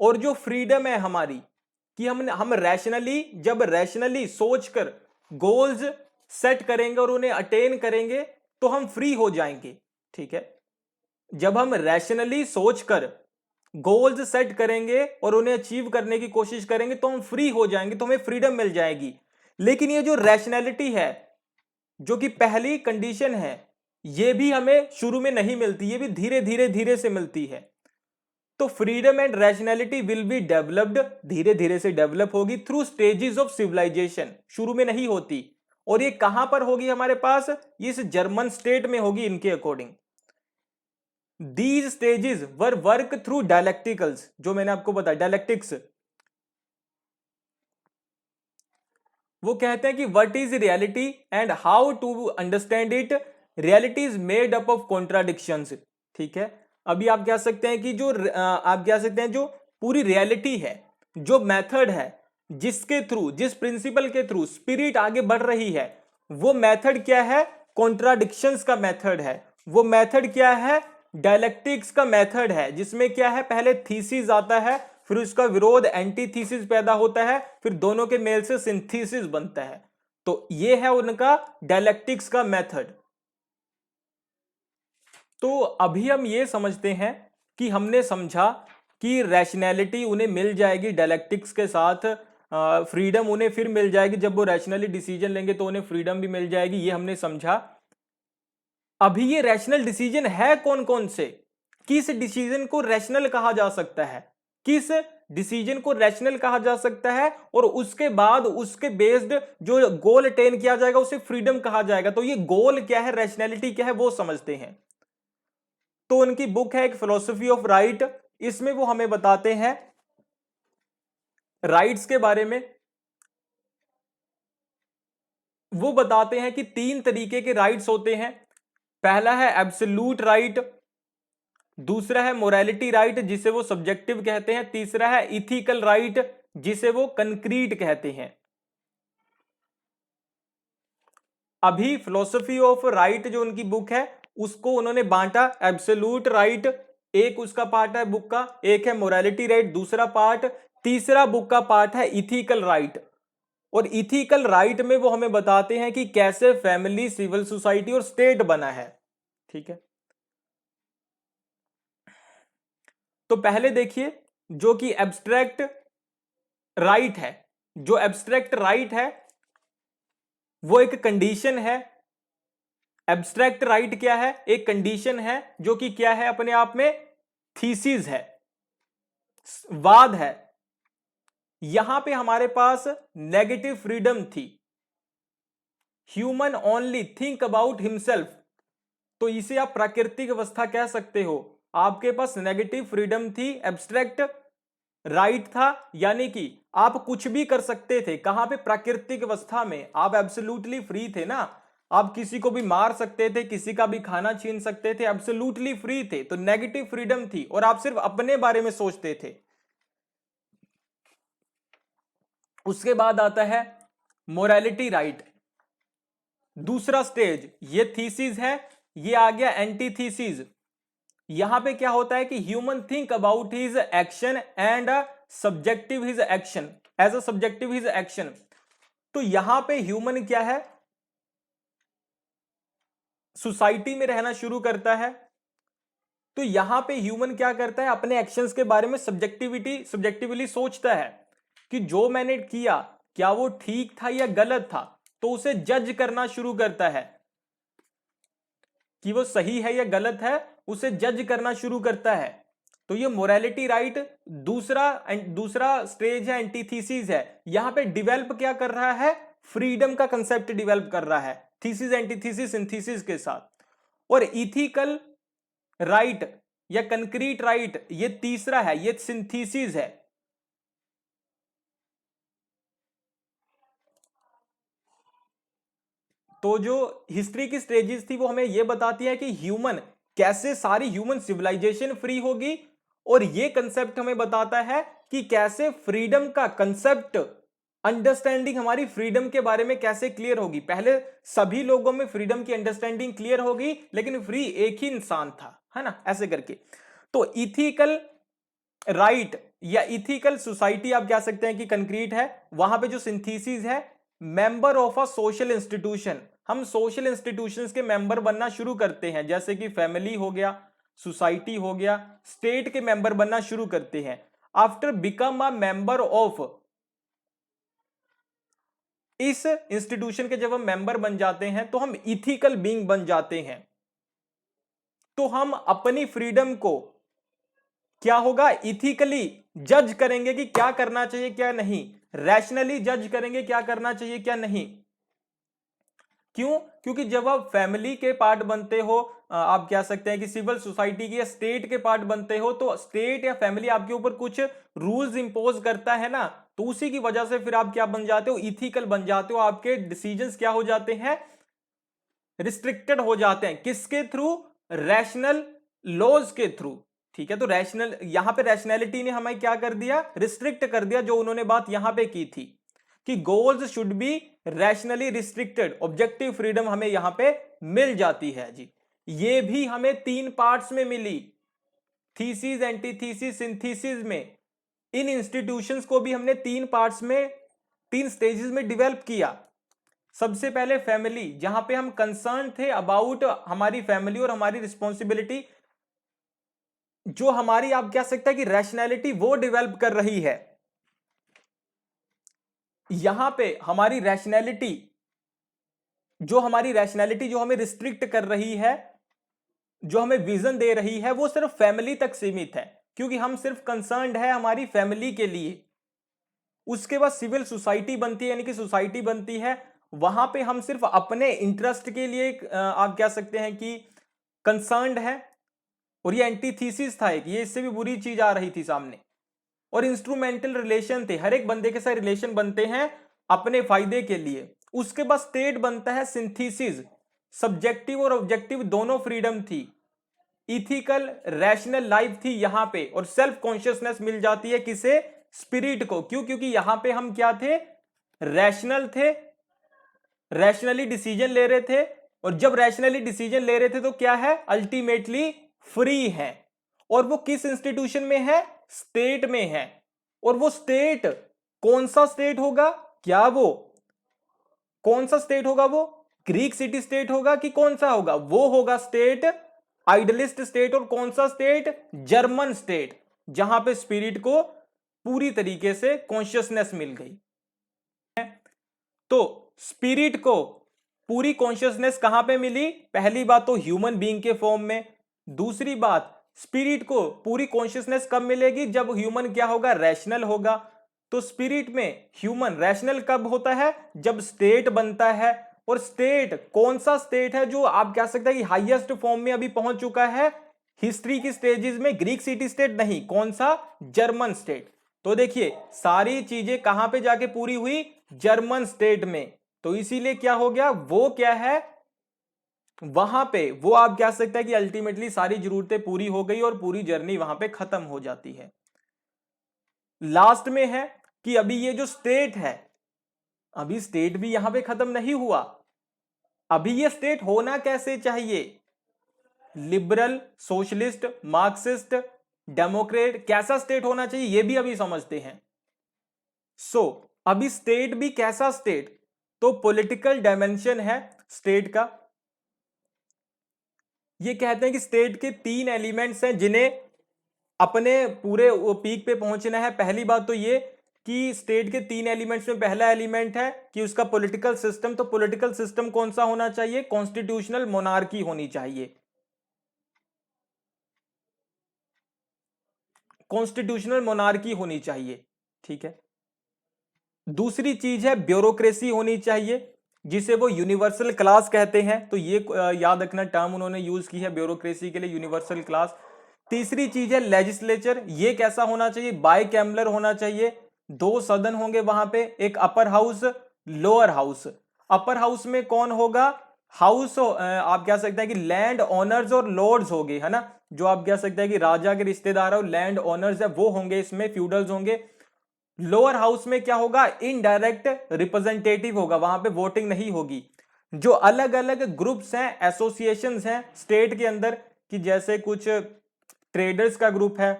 और जो फ्रीडम है हमारी, कि हम रैशनली, जब रैशनली सोचकर गोल्स सेट करेंगे और उन्हें अटेन करेंगे तो हम फ्री हो जाएंगे, ठीक है। जब हम रैशनली सोचकर गोल्स सेट करेंगे और उन्हें अचीव करने की कोशिश करेंगे तो हम फ्री हो जाएंगे, तो हमें फ्रीडम मिल जाएगी। लेकिन ये जो रैशनैलिटी है, जो कि पहली कंडीशन है, ये भी हमें शुरू में नहीं मिलती, ये भी धीरे धीरे धीरे से मिलती है। तो freedom and rationality will be developed, धीरे धीरे से डेवलप होगी थ्रू स्टेजेस ऑफ सिविलाइजेशन, शुरू में नहीं होती। और ये कहां पर होगी हमारे पास, इस जर्मन स्टेट में होगी इनके according. These stages were work through dialecticals, जो मैंने आपको बताया डायलेक्टिक्स। वो कहते हैं कि what is reality and how to understand it, reality is made up of contradictions, ठीक है। अभी आप कह सकते हैं कि जो आप कह सकते हैं जो पूरी रियलिटी है, जो मेथड है, जिसके थ्रू, जिस प्रिंसिपल के थ्रू स्पिरिट आगे बढ़ रही है, वो मेथड क्या है, कॉन्ट्राडिक्शंस का मेथड है। वो मेथड क्या है, डायलेक्टिक्स का मेथड है, जिसमें क्या है, पहले थीसिस आता है, फिर उसका विरोध एंटीथीसिस पैदा होता है, फिर दोनों के मेल से सिंथेसिस बनता है। तो ये है उनका डायलेक्टिक्स का मेथड। तो अभी हम ये समझते हैं कि हमने समझा कि रैशनैलिटी उन्हें मिल जाएगी डायलेक्टिक्स के साथ, फ्रीडम उन्हें फिर मिल जाएगी, जब वो रैशनली डिसीजन लेंगे तो उन्हें फ्रीडम भी मिल जाएगी, ये हमने समझा। अभी ये रैशनल डिसीजन है कौन कौन से, किस डिसीजन को रैशनल कहा जा सकता है, किस डिसीजन को रैशनल कहा जा सकता है, और उसके बाद उसके बेस्ड जो गोल अटेन किया जाएगा उसे फ्रीडम कहा जाएगा। तो ये गोल क्या है, रैशनैलिटी क्या है, वो समझते हैं। तो उनकी बुक है एक फिलॉसफी ऑफ राइट, इसमें वो हमें बताते हैं राइट्स के बारे में। वो बताते हैं कि 3 तरीके के राइट्स होते हैं। पहला है एब्सोल्यूट राइट, दूसरा है मोरालिटी राइट जिसे वो सब्जेक्टिव कहते हैं, तीसरा है इथिकल राइट जिसे वो कंक्रीट कहते हैं। अभी फिलॉसफी ऑफ राइट जो उनकी बुक है उसको उन्होंने बांटा, एब्सोल्यूट राइट एक उसका पार्ट है बुक का, एक है मोरालिटी राइट दूसरा पार्ट, तीसरा बुक का पार्ट है इथिकल राइट। और इथिकल राइट में वो हमें बताते हैं कि कैसे फैमिली, सिविल सोसाइटी और स्टेट बना है, ठीक है। तो पहले देखिए जो कि एब्स्ट्रैक्ट राइट है, जो एब्स्ट्रैक्ट राइट है वो एक कंडीशन है। एब्स्ट्रैक्ट राइट क्या है, एक कंडीशन है जो कि क्या है, अपने आप में थीसिस है, वाद है। यहां पे हमारे पास नेगेटिव फ्रीडम थी, human only think about himself, तो इसे आप प्राकृतिक अवस्था कह सकते हो। आपके पास नेगेटिव फ्रीडम थी, एब्स्ट्रैक्ट राइट था, यानी कि आप कुछ भी कर सकते थे। कहां पे, प्राकृतिक अवस्था में आप एब्सोल्युटली फ्री थे ना, आप किसी को भी मार सकते थे, किसी का भी खाना छीन सकते थे, एब्सोल्युटली फ्री थे। तो नेगेटिव फ्रीडम थी और आप सिर्फ अपने बारे में सोचते थे। उसके बाद आता है मोरालिटी राइट, दूसरा स्टेज। ये थीसिस है, ये आ गया एंटीथीसिस। यहां पे क्या होता है कि human think about his action and subjective his action, as a subjective his action. तो यहां पे ह्यूमन क्या है, सोसाइटी में रहना शुरू करता है। तो यहां पे ह्यूमन क्या करता है, अपने एक्शंस के बारे में सब्जेक्टिवली सोचता है कि जो मैंने किया क्या वो ठीक था या गलत था, तो उसे जज करना शुरू करता है कि वो सही है या गलत है, उसे जज करना शुरू करता है। तो ये मोरालिटी राइट दूसरा स्टेज है, एंटीथीसिस है। यहां पे डिवेल्प क्या कर रहा है, फ्रीडम का कंसेप्ट डिवेल्प कर रहा है, थीसिस एंटीथीसिस सिंथेसिस के साथ। और इथिकल राइट या कंक्रीट राइट, ये तीसरा है, ये सिंथेसिस है। तो जो हिस्ट्री की स्टेजेस थी वो हमें ये बताती है कि ह्यूमन कैसे, सारी ह्यूमन सिविलाइजेशन फ्री होगी, और ये कंसेप्ट हमें बताता है कि कैसे फ्रीडम का कंसेप्ट, अंडरस्टैंडिंग हमारी फ्रीडम के बारे में कैसे क्लियर होगी। पहले सभी लोगों में फ्रीडम की अंडरस्टैंडिंग क्लियर होगी, लेकिन फ्री एक ही इंसान था, है ना, ऐसे करके। तो इथिकल राइट या इथिकल सोसाइटी आप कह सकते हैं कि कंक्रीट है। वहां पे जो सिंथेसिस है, member of a social institution, हम सोशल इंस्टीट्यूशंस के मेंबर बनना शुरू करते हैं, जैसे कि फैमिली हो गया, सोसाइटी हो गया, स्टेट के मेंबर बनना शुरू करते हैं। After become a member of, इस इंस्टीट्यूशन के जब हम मेंबर बन जाते हैं तो हम इथिकल बीइंग बन जाते हैं। तो हम अपनी फ्रीडम को क्या होगा, इथिकली जज करेंगे कि क्या करना चाहिए क्या नहीं, रैशनली जज करेंगे क्या करना चाहिए क्या नहीं। क्यों? क्योंकि जब आप फैमिली के पार्ट बनते हो, आप कह सकते हैं कि सिविल सोसाइटी की या स्टेट के पार्ट बनते हो, तो स्टेट या फैमिली आपके ऊपर कुछ रूल्स इंपोज करता है ना, तो उसी की वजह से फिर आप क्या बन जाते हो, इथिकल बन जाते हो। आपके डिसीजंस क्या हो जाते हैं, रिस्ट्रिक्टेड हो जाते हैं। किसके थ्रू? रैशनल लॉज के थ्रू। ठीक है, तो रैशनल, यहां पे रैशनैलिटी ने हमें क्या कर दिया, रिस्ट्रिक्ट कर दिया, जो उन्होंने बात यहां पे की थी कि goals should be rationally restricted, objective freedom हमें यहां पे मिल जाती है जी। ये भी हमें 3 पार्ट्स में मिली, थीसिस, एंटीथीसिस, सिंथेसिस में। इन इंस्टीट्यूशंस को भी हमने 3 पार्ट्स में, 3 स्टेजेस में डेवलप किया। सबसे पहले फैमिली, जहां पे हम कंसर्न थे अबाउट हमारी फैमिली और हमारी रिस्पॉन्सिबिलिटी, जो हमारी आप कह सकते हैं कि रैशनैलिटी वो डेवलप कर रही है। यहां पे हमारी रैशनैलिटी जो हमें रिस्ट्रिक्ट कर रही है, जो हमें विजन दे रही है, वो सिर्फ फैमिली तक सीमित है, क्योंकि हम सिर्फ कंसर्न्ड है हमारी फैमिली के लिए। उसके बाद सिविल सोसाइटी बनती है, यानी कि सोसाइटी बनती है, वहां पे हम सिर्फ अपने इंटरेस्ट के लिए आप कह सकते हैं कि कंसर्न्ड है। और ये एंटीथीसिस था एक, ये इससे भी बुरी चीज आ रही थी सामने। और इंस्ट्रूमेंटल रिलेशन थे, हर एक बंदे के साथ रिलेशन बनते हैं अपने फायदे के लिए। उसके बाद स्टेट बनता है सिंथेसिस, सब्जेक्टिव और ऑब्जेक्टिव दोनों फ्रीडम थी, इथिकल रैशनल लाइफ थी यहां पे, और सेल्फ कॉन्शियसनेस मिल जाती है किसे, स्पिरिट को। क्यों? क्योंकि यहां पे हम क्या थे, रैशनल थे, रैशनली डिसीजन ले रहे थे, और जब रैशनली डिसीजन ले रहे थे तो क्या है, अल्टीमेटली फ्री है। और वो किस इंस्टीट्यूशन में है, स्टेट में है। और वो स्टेट कौन सा स्टेट होगा, क्या वो कौन सा स्टेट होगा, वो ग्रीक सिटी स्टेट होगा कि कौन सा होगा, वो होगा स्टेट आइडलिस्ट स्टेट। और कौन सा स्टेट, जर्मन स्टेट, जहां पे स्पिरिट को पूरी तरीके से कॉन्शियसनेस मिल गई। तो स्पिरिट को पूरी कॉन्शियसनेस कहां पे मिली, पहली बात तो ह्यूमन बीइंग के फॉर्म में। दूसरी बात, स्पिरिट को पूरी कॉन्शियसनेस कब मिलेगी, जब ह्यूमन क्या होगा, रैशनल होगा। तो स्पिरिट में ह्यूमन रैशनल कब होता है, जब स्टेट बनता है। और स्टेट कौन सा स्टेट है जो आप कह सकते हैं कि हाईएस्ट फॉर्म में अभी पहुंच चुका है हिस्ट्री की स्टेजेस में, ग्रीक सिटी स्टेट नहीं, कौन सा, जर्मन स्टेट। तो देखिए सारी चीजें कहां पे जाके पूरी हुई, जर्मन स्टेट में। तो इसीलिए क्या हो गया, वो क्या है, वहां पे वो आप कह सकते हैं कि अल्टीमेटली सारी जरूरतें पूरी हो गई और पूरी जर्नी वहां पे खत्म हो जाती है। लास्ट में है कि अभी ये जो स्टेट है, अभी स्टेट भी यहां पे खत्म नहीं हुआ। अभी ये स्टेट होना कैसे चाहिए, लिबरल, सोशलिस्ट, मार्क्सिस्ट, डेमोक्रेट, कैसा स्टेट होना चाहिए ये भी अभी समझते हैं। अभी स्टेट भी कैसा स्टेट, तो पॉलिटिकल डायमेंशन है स्टेट का। ये कहते हैं कि स्टेट के 3 एलिमेंट्स हैं जिन्हें अपने पूरे पीक पे पहुंचना है। पहली बात तो ये कि स्टेट के 3 एलिमेंट्स में पहला एलिमेंट है कि उसका पॉलिटिकल सिस्टम। तो पॉलिटिकल सिस्टम कौन सा होना चाहिए, कॉन्स्टिट्यूशनल मोनार्की होनी चाहिए, कॉन्स्टिट्यूशनल मोनार्की होनी चाहिए। ठीक है, दूसरी चीज है ब्यूरोक्रेसी होनी चाहिए, जिसे वो यूनिवर्सल क्लास कहते हैं। तो ये याद रखना टर्म उन्होंने यूज की है ब्यूरोक्रेसी के लिए, यूनिवर्सल क्लास। तीसरी चीज है लेजिस्लेचर, ये कैसा होना चाहिए, बाइकैमलर होना चाहिए, 2 सदन होंगे वहां पे, एक upper house lower house. Upper house में कौन होगा, हाउस आप कह सकते हैं कि लैंड ओनर्स और लॉर्ड्स होंगे, है ना, जो आप कह सकते हैं कि राजा के रिश्तेदार है, लैंड ओनर्स है, वो होंगे इसमें, फ्यूडल्स होंगे। लोअर हाउस में क्या होगा, इनडायरेक्ट रिप्रेजेंटेटिव होगा, वहां पे वोटिंग नहीं होगी। जो अलग अलग ग्रुप्स हैं, एसोसिएशंस हैं स्टेट के अंदर, कि जैसे कुछ ट्रेडर्स का ग्रुप है,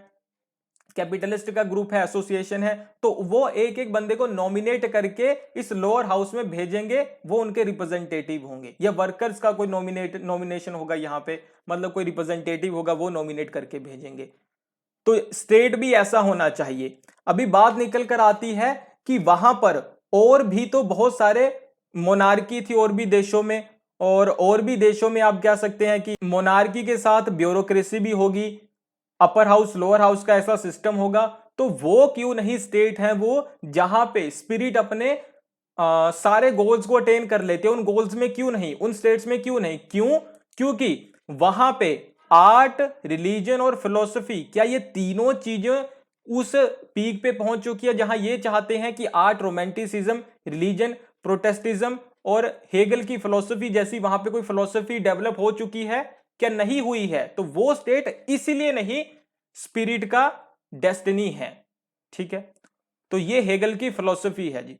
कैपिटलिस्ट का ग्रुप है, एसोसिएशन है, तो वो एक एक बंदे को नॉमिनेट करके इस लोअर हाउस में भेजेंगे, वो उनके रिप्रेजेंटेटिव होंगे। या वर्कर्स का कोई नॉमिनेशन होगा यहाँ पे, मतलब कोई रिप्रेजेंटेटिव होगा, वो नॉमिनेट करके भेजेंगे। तो स्टेट भी ऐसा होना चाहिए। अभी बात निकल कर आती है कि वहां पर और भी तो बहुत सारे मोनार्की थी और भी देशों में, और भी देशों में आप कह सकते हैं कि मोनार्की के साथ ब्यूरोक्रेसी भी होगी, अपर हाउस लोअर हाउस का ऐसा सिस्टम होगा। तो वो क्यों नहीं स्टेट है वो जहां पे स्पिरिट अपने सारे गोल्स को अटेन कर लेते हैं, उन गोल्स में क्यों नहीं, उन स्टेट्स में क्यों नहीं, क्यों, क्योंकि वहां पे आर्ट, रिलीजन और फिलोसफी, क्या ये तीनों चीजें उस पीक पे पहुंच चुकी है जहां ये चाहते हैं कि आर्ट, रोमांटिसिज्म, रिलीजन, प्रोटेस्टिज्म और हेगल की फिलोसफी जैसी वहां पे कोई फिलोसफी डेवलप हो चुकी है, क्या नहीं हुई है। तो वो स्टेट इसीलिए नहीं स्पिरिट का डेस्टिनी है। ठीक है, तो ये हेगल की फिलोसफी है जी।